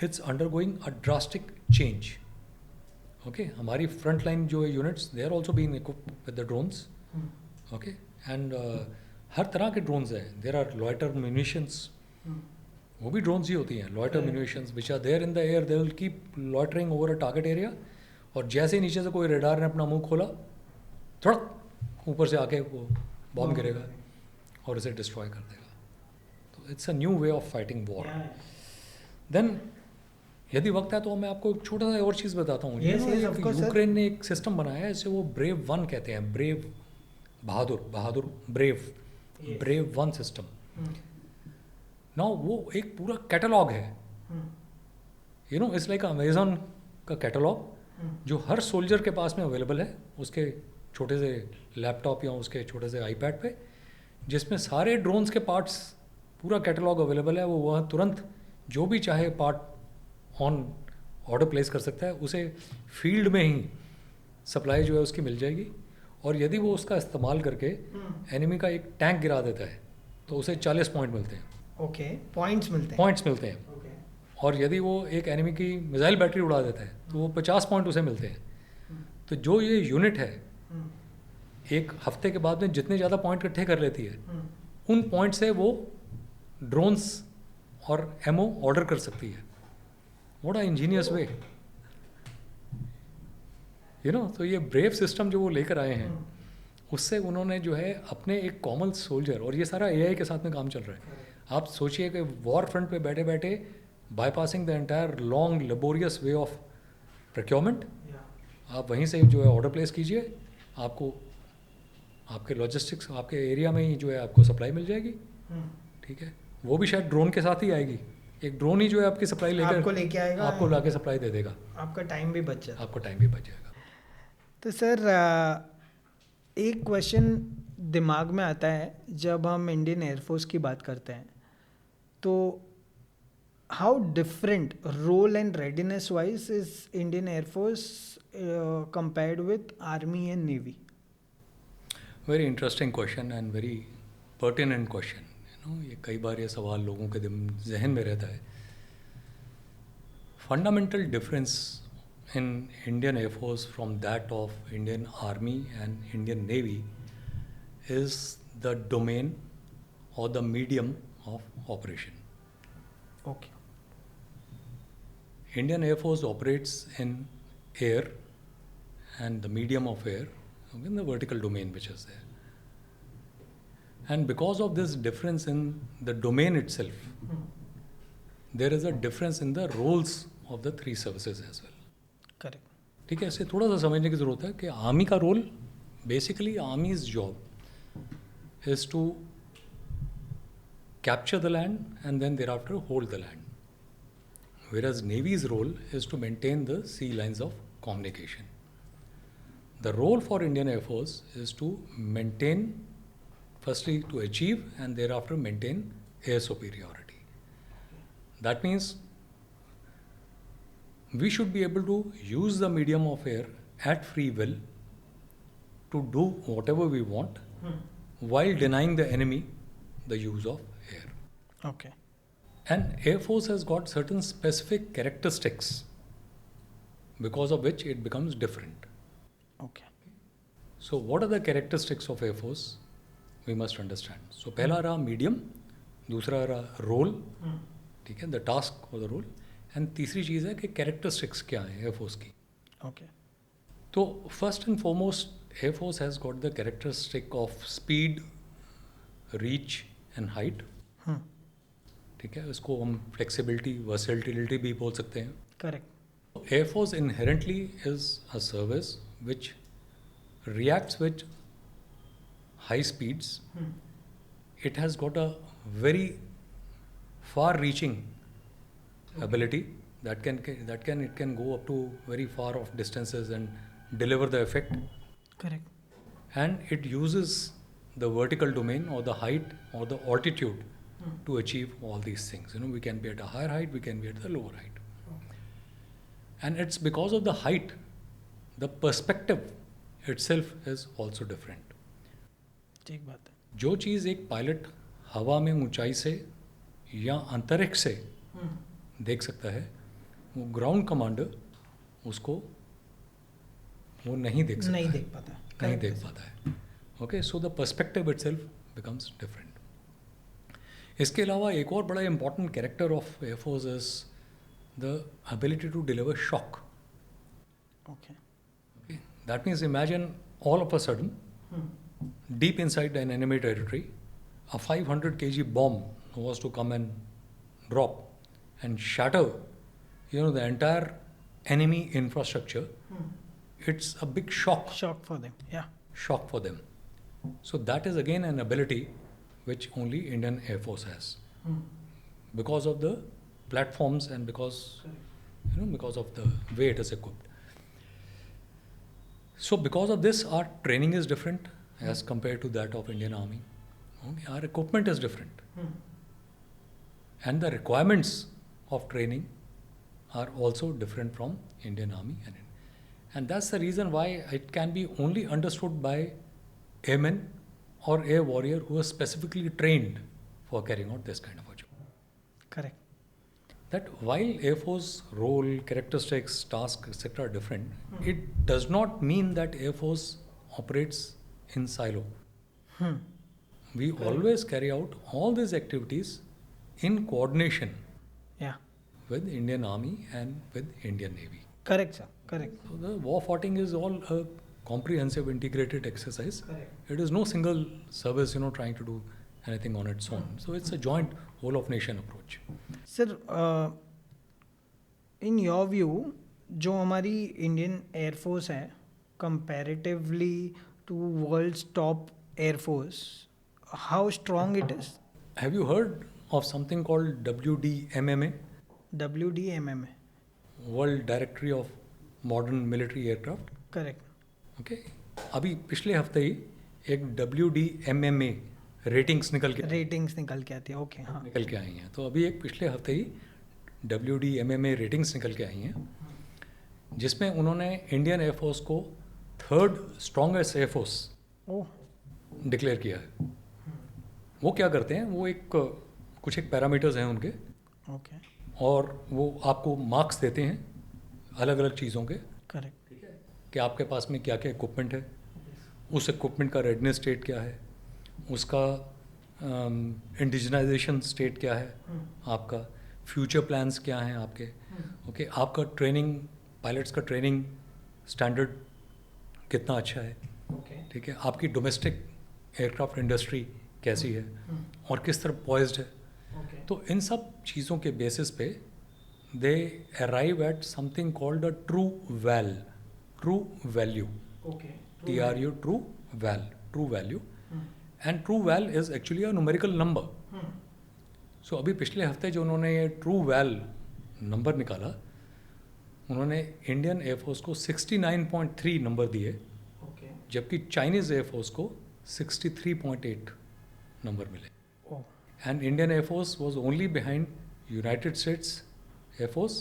Speaker 1: it's undergoing a drastic change. Okay, हमारी फ्रंट लाइन जो है units, they are also being equipped with the drones. Okay, and हर तरह के ड्रोन्स हैं। देर आर लॉयटर म्यूनिशंस, वो भी ड्रोन्स ही होती हैं, loiter munitions which are there in the air, they will keep loitering over a target area, और जैसे ही नीचे से कोई रेडार ने अपना मुंह खोला, थोड़ा ऊपर से आके वो बॉम्ब गिरेगा और इसे डिस्ट्रॉय कर देगा। तो it's a new way of fighting war. Then यदि वक्त है तो मैं आपको एक छोटा सा और चीज़ बताता हूँ। यूक्रेन ने एक सिस्टम बनाया है, इसे वो ब्रेव 1 कहते हैं, ब्रेव, बहादुर ब्रेव 1 सिस्टम। नाउ वो एक पूरा कैटलॉग है, you know, it's like Amazon का कैटलॉग जो हर सोल्जर के पास में अवेलेबल है, उसके छोटे से लैपटॉप या उसके छोटे से आईपैड पे, जिसमें सारे ड्रोन्स के पार्ट्स, पूरा कैटलॉग अवेलेबल है। वो वह तुरंत जो भी चाहे पार्ट ऑन ऑर्डर प्लेस कर सकता है, उसे फील्ड में ही सप्लाई जो है उसकी मिल जाएगी। और यदि वो उसका इस्तेमाल करके एनिमी का एक टैंक गिरा देता है तो उसे 40 पॉइंट मिलते हैं।
Speaker 3: ओके, पॉइंट्स मिलते हैं।
Speaker 1: और यदि वो एक एनिमी की मिसाइल बैटरी उड़ा देता है तो वो 50 पॉइंट उसे मिलते हैं। तो जो ये यूनिट है, एक हफ्ते के बाद में जितने ज़्यादा पॉइंट इकट्ठे कर लेती है, उन पॉइंट से वो ड्रोन्स और एमओ ऑर्डर कर सकती है। What a Angénieux way, you know. तो ये ब्रेव सिस्टम जो वो लेकर आए हैं, उससे उन्होंने जो है अपने एक कॉमन सोल्जर, और ये सारा एआई के साथ में काम चल रहा है। आप सोचिए कि वॉर फ्रंट पे बैठे बैठे bypassing the entire long laborious way of procurement, आप वहीं से जो है ऑर्डर प्लेस कीजिए, आपको आपके लॉजिस्टिक्स, आपके एरिया में ही जो है आपको सप्लाई मिल जाएगी, ठीक है। वो भी शायद ड्रोन के साथ ही आएगी, एक ड्रोन ही जो है आपकी सप्लाई लेकर
Speaker 3: आपको लेके आएगा,
Speaker 1: आपको लाके सप्लाई दे देगा,
Speaker 3: आपका टाइम भी बच जाएगा।
Speaker 1: आपको टाइम भी बच जाएगा।
Speaker 3: तो सर एक क्वेश्चन दिमाग में आता है जब हम इंडियन एयरफोर्स की बात करते हैं, तो how different role and readiness wise is Indian Air Force compared with Army and Navy?
Speaker 1: Very interesting question and very pertinent question, ये कई बार ये सवाल लोगों के जहन में रहता है. Fundamental difference in Indian air force from that of Indian army and Indian navy is the domain और the medium of operation.
Speaker 3: Okay.
Speaker 1: Indian Air Force operates in air and the medium of air, in the vertical domain which is there. And because of this difference in the domain itself, there is a difference in the roles of the three services as well.
Speaker 3: Correct.
Speaker 1: ठीक है, इसे थोड़ा सा समझने की ज़रूरत है कि आर्मी का role, basically army's job is to capture the land and then thereafter hold the land. Whereas Navy's role is to maintain the sea lines of communication. The role for Indian Air Force is to maintain, firstly to achieve and thereafter maintain air superiority. That means we should be able to use the medium of air at free will to do whatever we want while denying the enemy the use of air.
Speaker 3: Okay.
Speaker 1: And Air Force has got certain specific characteristics because of which it becomes different.
Speaker 3: Okay.
Speaker 1: So what are the characteristics of Air Force? We must understand. So पहला रहा medium, दूसरा रहा role, ठीक है, the task or the role, and तीसरी चीज़ है कि characteristics क्या है Air Force की.
Speaker 3: Okay.
Speaker 1: तो first and foremost, Air Force has got the characteristic of speed, reach and height. ठीक है, इसको हम फ्लेक्सिबिलिटी, वर्सेटिलिटी भी बोल सकते हैं.
Speaker 3: Correct.
Speaker 1: Air Force inherently is a service which reacts with high speeds. It has got a very far-reaching ability that it can go up to very far off distances and deliver the effect.
Speaker 3: Correct.
Speaker 1: And it uses the vertical domain or the height or the altitude to achieve all these things. We can be at a higher height, we can be at the lower height. And it's because of the height, the perspective itself is also different.
Speaker 3: ठीक बात है.
Speaker 1: जो चीज़ एक pilot हवा में ऊंचाई से या अंतरिक्ष से देख सकता है, वो ग्राउंड कमांडर उसको वो नहीं देख सकता,
Speaker 3: नहीं देख पाता.
Speaker 1: नहीं देख पाता है. Okay, so the perspective itself becomes different. इसके अलावा एक और बड़ा important character of air force is the ability to deliver shock.
Speaker 3: Okay.
Speaker 1: That means imagine all of a sudden, deep inside an enemy territory, a 500 kg bomb was to come and drop and shatter, the entire enemy infrastructure. It's a big shock.
Speaker 3: Shock for them. Yeah.
Speaker 1: Shock for them. So that is again an ability which only Indian Air Force has, because of the platforms and because of the way it is equipped. So because of this, our training is different as compared to that of Indian Army. Okay, our equipment is different, and the requirements of training are also different from Indian Army, and that's the reason why it can be only understood by airmen or air warrior who are specifically trained for carrying out this kind of a job.
Speaker 3: Correct.
Speaker 1: That while Air Force role, characteristics, tasks, etc. are different, it does not mean that Air Force operates in silo. We always carry out all these activities in coordination
Speaker 3: Yeah.
Speaker 1: with Indian Army and with Indian Navy.
Speaker 3: Correct, sir. Correct.
Speaker 1: So the war fighting is all a comprehensive, integrated exercise.
Speaker 3: Correct.
Speaker 1: It is no single service, trying to do anything on its own. So it's a joint whole of nation approach.
Speaker 3: Sir, in your view, जो हमारी Indian air force है comparatively to world's top air force, how strong it is?
Speaker 1: Have you heard of something called WDMMA,
Speaker 3: WDMMA.
Speaker 1: World Directory of Modern Military Aircraft?
Speaker 3: Correct.
Speaker 1: Okay. अभी पिछले हफ्ते ही एक WDMMA ratings निकल के
Speaker 3: ratings निकल के आती है. ओके. हाँ.
Speaker 1: निकल के आई हैं. तो अभी एक पिछले हफ्ते ही WDMMA रेटिंग्स निकल के आई हैं, जिसमें उन्होंने इंडियन एयरफोर्स को 3rd स्ट्रॉन्गेस्ट एयरफोर्स
Speaker 3: ओह
Speaker 1: डिक्लेयर किया है। वो क्या करते हैं, वो कुछ एक पैरामीटर्स हैं उनके,
Speaker 3: ओके
Speaker 1: और वो आपको मार्क्स देते हैं अलग अलग चीज़ों के,
Speaker 3: करेक्ट
Speaker 1: कि आपके पास में क्या क्या इक्विपमेंट है, उस इक्विपमेंट का रेडनेस स्टेट क्या है, उसका इंडिजनाइजेशन स्टेट क्या है, आपका फ्यूचर प्लान्स क्या हैं आपके, ओके, आपका ट्रेनिंग, पायलट्स का ट्रेनिंग स्टैंडर्ड कितना अच्छा है,
Speaker 3: ओके
Speaker 1: ठीक है, आपकी डोमेस्टिक एयरक्राफ्ट इंडस्ट्री कैसी है और किस तरह पॉइज्ड है।
Speaker 3: ओके
Speaker 1: तो इन सब चीज़ों के बेसिस पे they arrive at something called a true value,
Speaker 3: okay
Speaker 1: TRU, true value, and true value is actually a numerical number. So अभी पिछले हफ्ते जो उन्होंने ये ट्रू वैल नंबर निकाला, उन्होंने इंडियन एयरफोर्स को 69.3 नंबर दिए,
Speaker 3: ओके
Speaker 1: जबकि चाइनीज़ एयरफोर्स को 63.8 नंबर मिले।
Speaker 3: ओह
Speaker 1: And Indian Air Force was only behind United States Air Force,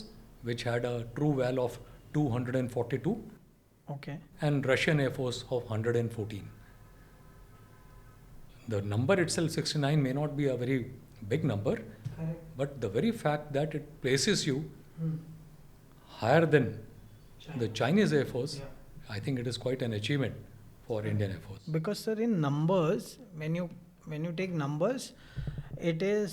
Speaker 1: which had a true val of 242,
Speaker 3: okay
Speaker 1: and Russian Air Force of 114. The number itself, 69, may not be a very big number,
Speaker 3: correct
Speaker 1: but the very fact that it places you higher than the Chinese Air Force, I think it is quite an achievement for Indian Air Force.
Speaker 3: because sir in numbers when you take numbers it is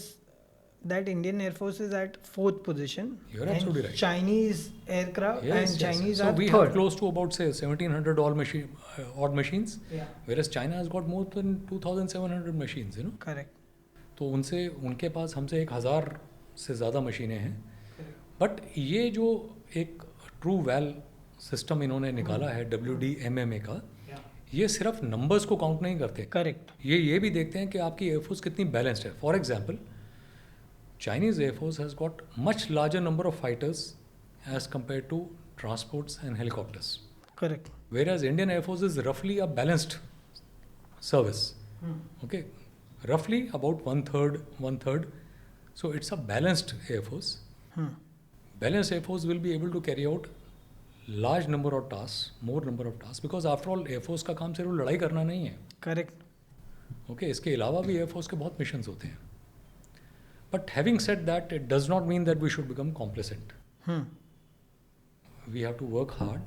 Speaker 3: that Indian Air Force is at 4th position.
Speaker 1: You're
Speaker 3: and
Speaker 1: absolutely right.
Speaker 3: Chinese aircraft and Chinese
Speaker 1: so
Speaker 3: are
Speaker 1: we
Speaker 3: 3rd.
Speaker 1: have close to about say 1700 odd machines,
Speaker 3: Yeah,
Speaker 1: whereas China has got more than 2700 machines, you know.
Speaker 3: correct.
Speaker 1: तो उनके पास हमसे 1000 से ज़्यादा मशीनें हैं, but ये जो एक ट्रू वैल सिस्टम इन्होंने निकाला है WDMMA का, ये सिर्फ नंबर्स को काउंट नहीं करते,
Speaker 3: Correct.
Speaker 1: ये भी देखते हैं कि आपकी एयरफोर्स कितनी बैलेंस्ड है। For example, Chinese air force has got much larger number of fighters as compare to transports and helicopters,
Speaker 3: Correct.
Speaker 1: whereas Indian Air Force is roughly a balanced service. Okay, roughly about one third. So it's a balanced Air Force. Balanced Air Force will be able to carry out large number of tasks, more number of tasks, because after all Air Force का काम सिर्फ लड़ाई करना नहीं है।
Speaker 3: Correct.
Speaker 1: Okay, इसके अलावा भी Air Force के बहुत मिशंस होते हैं। But having said that, it does not mean that we should become complacent. We have to work hard.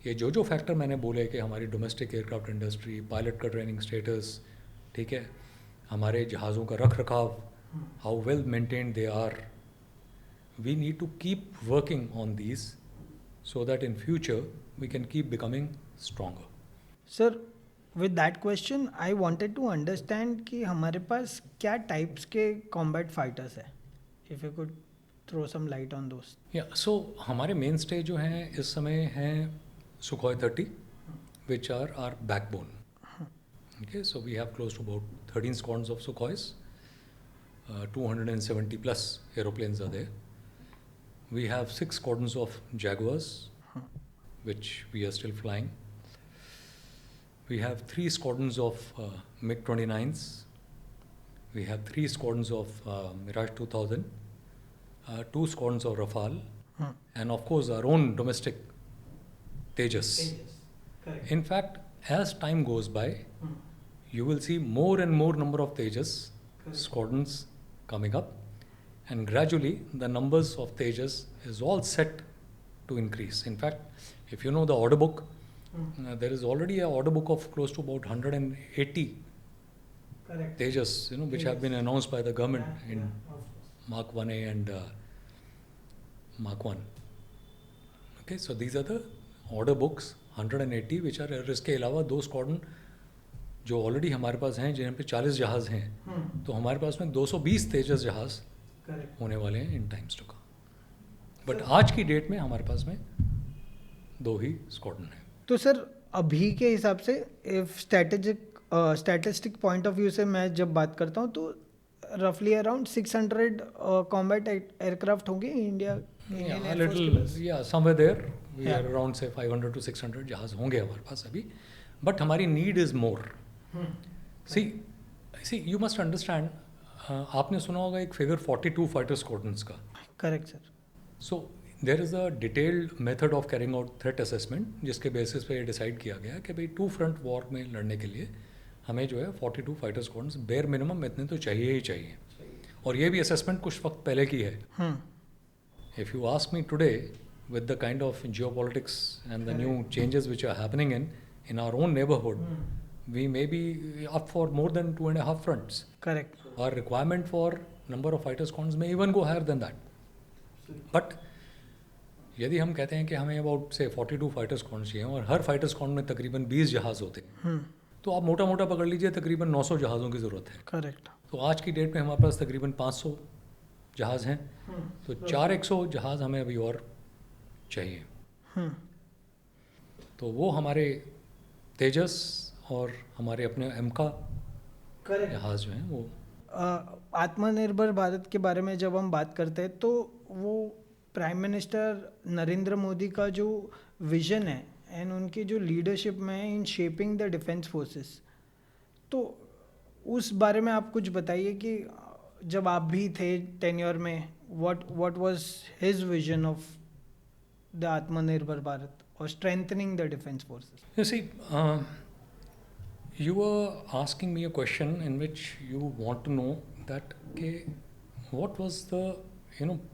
Speaker 1: ये जो फैक्टर मैंने बोले कि हमारी डोमेस्टिक एयरक्राफ्ट इंडस्ट्री, पायलट का ट्रेनिंग स्टेटस, ठीक है, हमारे जहाज़ों का रख रखाव, how well maintained they are, we need to keep working on these so that in future we can keep becoming stronger.
Speaker 3: Sir, with that question, I wanted to understand कि हमारे पास क्या types के combat fighters है? If you could throw some light on those.
Speaker 1: Yeah, so हमारे main stay जो हैं इस समय हैं Sukhoi 30, which are our backbone. Okay, so we have close to about 13 squadrons of Sukhois, 270 plus aeroplanes are there. We have 6 squadrons of Jaguars, which we are still flying. We have 3 squadrons of MiG-29s. We have 3 squadrons of Mirage 2000, 2 squadrons of Rafale, and of course our own domestic Tejas.
Speaker 3: Correct.
Speaker 1: In fact, as time goes by, you will see more and more number of Tejas squadrons coming up, and gradually the numbers of Tejas is all set to increase. In fact, if you know the order book, there is already an order book of close to about 180
Speaker 3: Correct.
Speaker 1: Tejas, you know, which have been announced by the government in Mark 1A and Mark 1. Okay, so these are the order books, 180 which are, इसके अलावा 2 squadron जो already हमारे पास हैं, जिन पे 40 जहाज़ हैं, तो हमारे पास में 220 तेजस जहाज़ होने वाले हैं इन टाइम्स टू कम। बट आज की डेट में हमारे पास में 2 ही स्क्वाड्रन हैं।
Speaker 3: तो सर अभी के हिसाब से if statistic point of view से मैं जब बात करता हूँ तो रफली अराउंड 600 कॉम्बैट एयरक्राफ्ट होंगे India
Speaker 1: somewhere there we are around से 500 to 600 जहाज़ होंगे हमारे पास अभी, बट हमारी need is more. See you must understand, आपने सुना होगा एक फिगर 42 फाइटर स्क्वाड्रंस का.
Speaker 3: Correct sir.
Speaker 1: So there is a detailed method of carrying out threat assessment जिसके बेसिस पे ये डिसाइड किया गया कि भाई 2 फ्रंट वॉर में लड़ने के लिए हमें जो है 42 फाइटर स्क्वाड्रंस बेयर मिनिमम इतने तो चाहिए ही चाहिए. और ये भी असेसमेंट कुछ वक्त पहले की है. If you ask me today, with the kind of geopolitics and the new changes which are happening in our own neighborhood, we may be up for more than 2.5 fronts.
Speaker 3: Correct.
Speaker 1: Our requirement for number of fighter squadrons may even go higher than that. But यदि हम कहते हैं कि हमें about से 42 fighter squadron चाहिए और हर fighter squadron में तकरीबन 20 जहाज़ होते हैं, तो आप मोटा मोटा पकड़ लीजिए तकरीबन 900 जहाज़ों की ज़रूरत है.
Speaker 3: करेक्ट.
Speaker 1: तो आज की डेट में हमारे पास तकरीबन 500 जहाज़ हैं. तो 400 जहाज़ हमें अभी और चाहिए. तो वो हमारे तेजस और हमारे अपने एमका जहाज़ जो हैं वो.
Speaker 3: आत्मनिर्भर भारत के बारे में जब हम बात करते हैं तो वो प्राइम मिनिस्टर नरेंद्र मोदी का जो विजन है एंड उनकी जो लीडरशिप में है in shaping the defence forces, तो उस बारे में आप कुछ बताइए कि जब आप भी थे टेन्योर में, what was his vision of the आत्मनिर्भर भारत और strengthening the defence forces.
Speaker 1: You see, you were asking me a question in which you want to know that what was the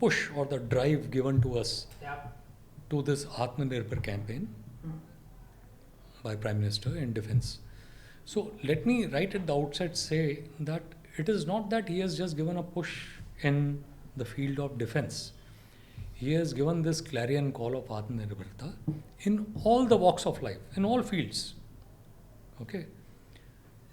Speaker 1: push or the drive given to us to this Atmanirbhar campaign by Prime Minister in defense. So let me right at the outset say that it is not that he has just given a push in the field of defense. He has given this clarion call of Atmanirbharta in all the walks of life, in all fields. Okay.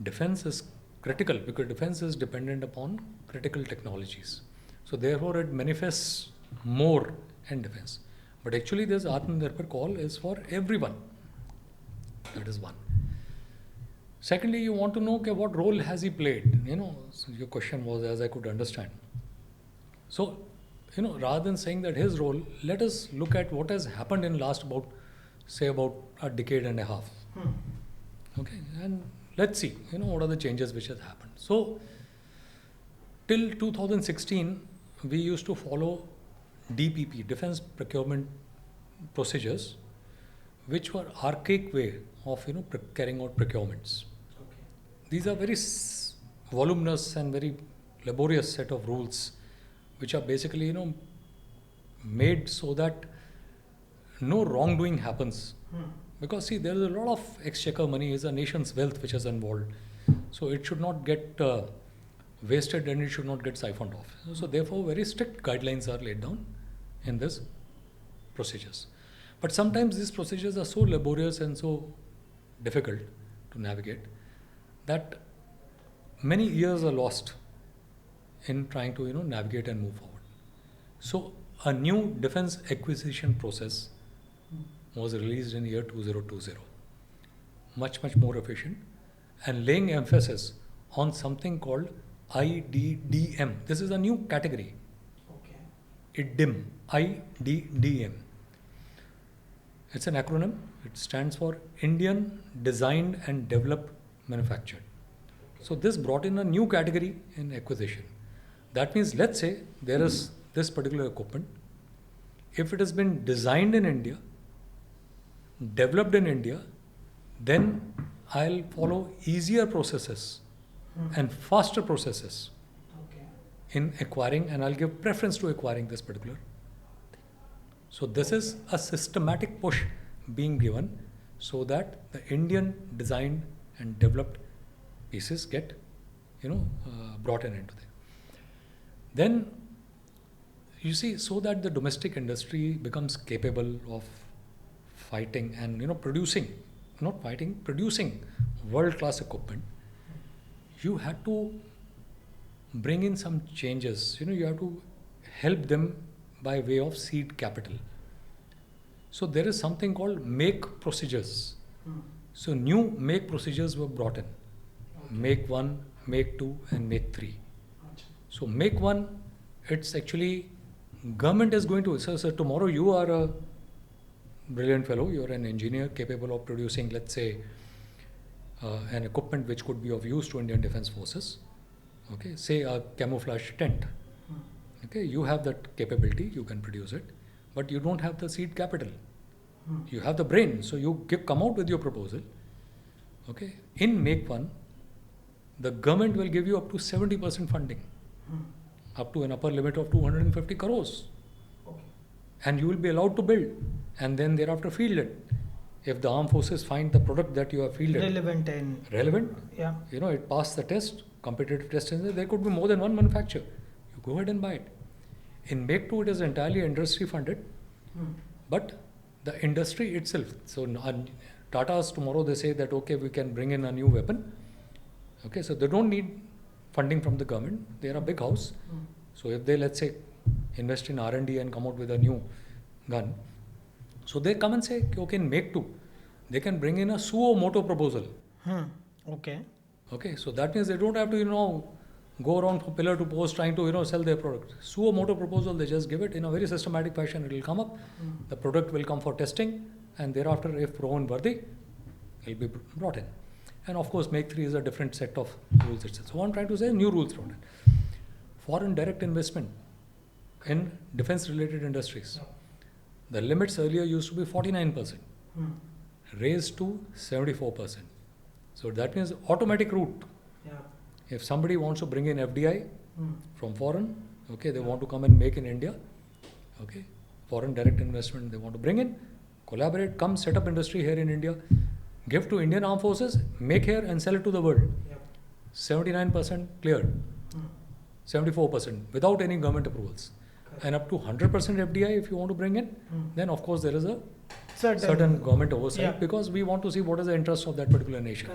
Speaker 1: Defense is critical because defense is dependent upon critical technologies. So therefore it manifests more in defense. But actually this Atmanirbhar call is for everyone. That is one. Secondly, you want to know what role has he played. So your question was, as I could understand. So, rather than saying that his role, let us look at what has happened in last about a decade and a half. Okay, and let's see, what are the changes which has happened. So, till 2016, we used to follow DPP, Defense Procurement Procedures, which were archaic way of, carrying out procurements. Okay. These are very voluminous and very laborious set of rules, which are basically, made so that no wrongdoing happens. Because see, there is a lot of exchequer money, is a nation's wealth which is involved. So it should not get wasted and it should not get siphoned off. So therefore, very strict guidelines are laid down in these procedures. But sometimes these procedures are so laborious and so difficult to navigate that many years are lost in trying to navigate and move forward. So a new defense acquisition process was released in year 2020, much more efficient and laying emphasis on something called IDDM. This is a new category. Okay. IDDM. It's an acronym. It stands for Indian Designed and Developed Manufactured. So this brought in a new category in acquisition. That means, let's say there is this particular equipment. If it has been designed in India, developed in India, then I'll follow easier processes and faster processes in acquiring, and I'll give preference to acquiring this particular thing. So this is a systematic push being given so that the Indian designed and developed pieces get, brought in into there. Then, you see, so that the domestic industry becomes capable of fighting and, producing world-class equipment, you had to bring in some changes. You have to help them by way of seed capital. So there is something called make procedures. So new make procedures were brought in. Make 1, make 2 and make 3. So make 1, it's actually government is going to, so tomorrow you are a brilliant fellow, you're an engineer capable of producing, let's say, an equipment which could be of use to Indian Defence Forces. Okay, say a camouflage tent. Okay, you have that capability, you can produce it, but you don't have the seed capital. You have the brain, so you come out with your proposal. Okay, in Make One, the government will give you up to 70% funding, up to an upper limit of 250 crores. And you will be allowed to build, and then thereafter field it. If the armed forces find the product that you have fielded relevant,
Speaker 3: yeah,
Speaker 1: it passed the test, competitive test, and there could be more than one manufacturer. You go ahead and buy it. In Make 2, it is entirely industry funded, but the industry itself. So Tata's tomorrow they say that okay, we can bring in a new weapon. Okay, so they don't need funding from the government. They are a big house. So if they, let's say, invest in R&D and come out with a new gun, so they come and say, okay, in Make 2, they can bring in a suo moto proposal. Okay, so that means they don't have to, go around from pillar to post trying to, sell their product. Suo moto proposal, they just give it in a very systematic fashion. It will come up, the product will come for testing, and thereafter, if proven worthy, it will be brought in. And of course, Make 3 is a different set of rules itself. So what I'm trying to say is new rules brought in. Foreign direct investment in defense-related industries. The limits earlier used to be 49%, raised to 74%. So that means automatic route. If somebody wants to bring in FDI from foreign, okay, they want to come and make in India, okay, foreign direct investment they want to bring in, collaborate, come set up industry here in India, give to Indian Armed Forces, make here and sell it to the world. 79% cleared, 74% without any government approvals. And up to 100% FDI if you want to bring in, then of course there is a certain government oversight because we want to see what is the interest of that particular nation.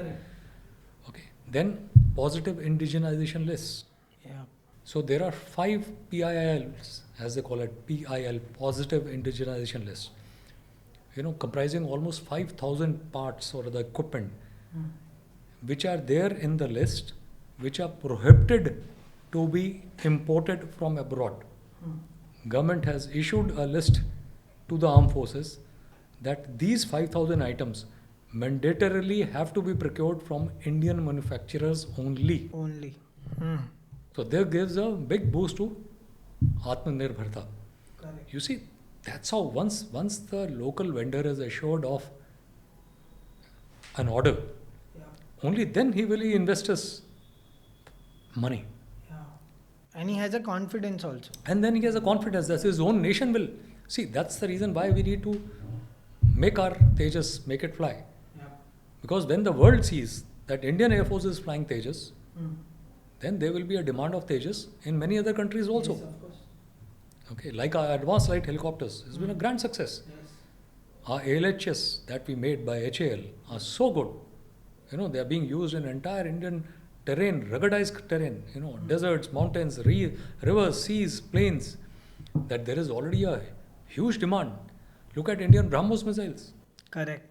Speaker 1: Okay. Then positive indigenization lists. So there are 5 PILs, as they call it, PIL, positive indigenization lists. Comprising almost 5,000 parts or the equipment, which are there in the list, which are prohibited to be imported from abroad. Government has issued a list to the armed forces that these 5,000 items mandatorily have to be procured from Indian manufacturers only. So that gives a big boost to Atmanirbharta. You see, that's how once the local vendor is assured of an order, only then he will invest his money.
Speaker 3: And he has a confidence also.
Speaker 1: And then he has a confidence that his own nation will. See, that's the reason why we need to make our Tejas, make it fly. Because when the world sees that Indian Air Force is flying Tejas, then there will be a demand of Tejas in many other countries also.
Speaker 3: Yes, of course.
Speaker 1: Okay, like our advanced light helicopters has been a grand success. Our ALHS that we made by HAL are so good. They are being used in entire Indian terrain, ruggedized terrain, deserts, mountains, rivers, seas, plains, that there is already a huge demand. Look at Indian BrahMos missiles.
Speaker 3: Correct.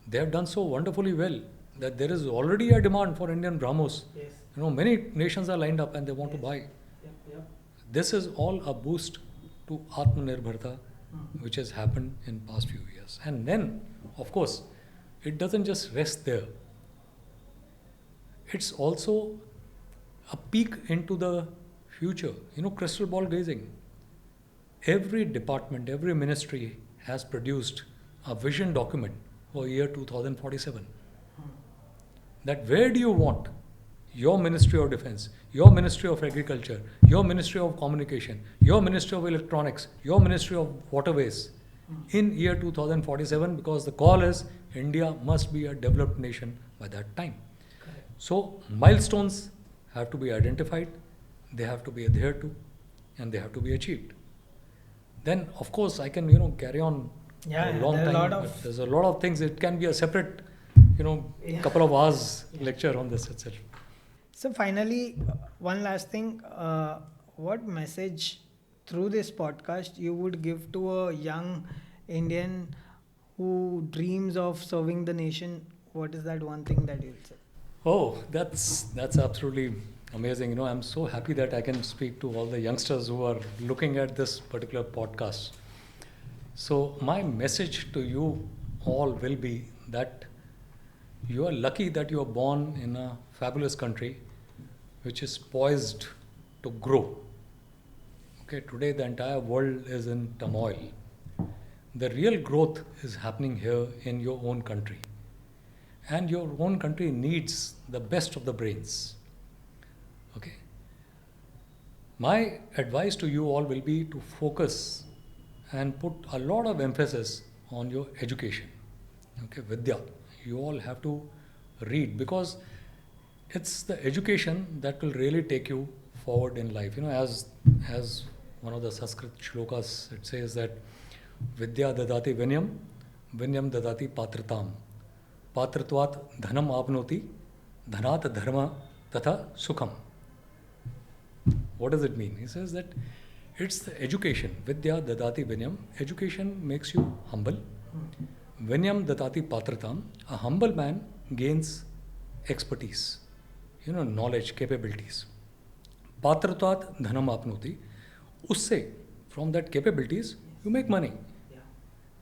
Speaker 1: They have done so wonderfully well that there is already a demand for Indian BrahMos. Many nations are lined up and they want to buy. This is all a boost to Atmanirbharta, which has happened in past few years. And then, of course, it doesn't just rest there. It's also a peek into the future, crystal ball gazing. Every department, every ministry has produced a vision document for year 2047. That where do you want your Ministry of Defense, your Ministry of Agriculture, your Ministry of Communication, your Ministry of Electronics, your Ministry of Waterways in year 2047, because the call is India must be a developed nation by that time. So milestones have to be identified, they have to be adhered to, and they have to be achieved. Then, of course, I can carry on a long time. But there's a lot of things. It can be a separate, couple of hours lecture on this itself.
Speaker 3: So finally, one last thing. What message through this podcast you would give to a young Indian who dreams of serving the nation? What is that one thing that you'll say?
Speaker 1: Oh, that's absolutely amazing. I'm so happy that I can speak to all the youngsters who are looking at this particular podcast. So my message to you all will be that you are lucky that you are born in a fabulous country which is poised to grow. Okay, today the entire world is in turmoil. The real growth is happening here in your own country. And your own country needs the best of the brains. Okay. My advice to you all will be to focus and put a lot of emphasis on your education. Okay, Vidya. You all have to read, because it's the education that will really take you forward in life. You know, as one of the Sanskrit shlokas, it says that Vidya dadati vinyam, vinyam dadati patritam, patritvat dhanam apnoti, dhanat dharma tatha sukham. What does it mean? He says that it's the education. Vidya dadati vinyam. Education makes you humble. Vinyam dadati patritam. A humble man gains expertise, knowledge, capabilities. Patritvat dhanam apnoti. Usse, from that capabilities, you make money.
Speaker 3: Yeah.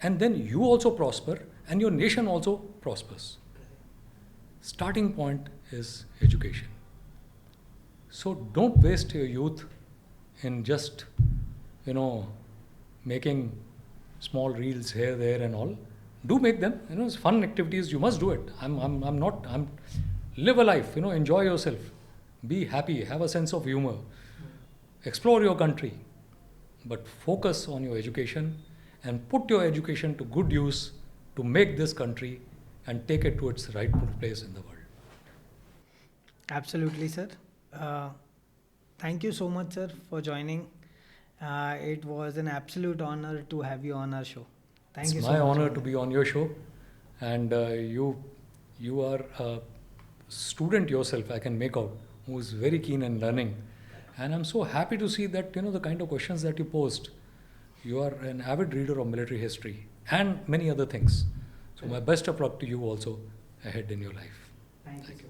Speaker 1: And then you also prosper and your nation also prospers. Starting point is education. So don't waste your youth in just, making small reels here, there and all. Do make them, it's fun activities, you must do it. Live a life, enjoy yourself. Be happy, have a sense of humor. Explore your country. But focus on your education and put your education to good use to make this country and take it to its rightful place in the world.
Speaker 3: Absolutely, sir. Thank you so much, sir, for joining. It was an absolute honor to have you on our show. Thank you so much.
Speaker 1: It's my honor to be on your show, and you are a student yourself, I can make out, who is very keen in learning. And I'm so happy to see that, the kind of questions that you posed. You are an avid reader of military history and many other things. So my best of luck to you also ahead in your life.
Speaker 3: Thank you.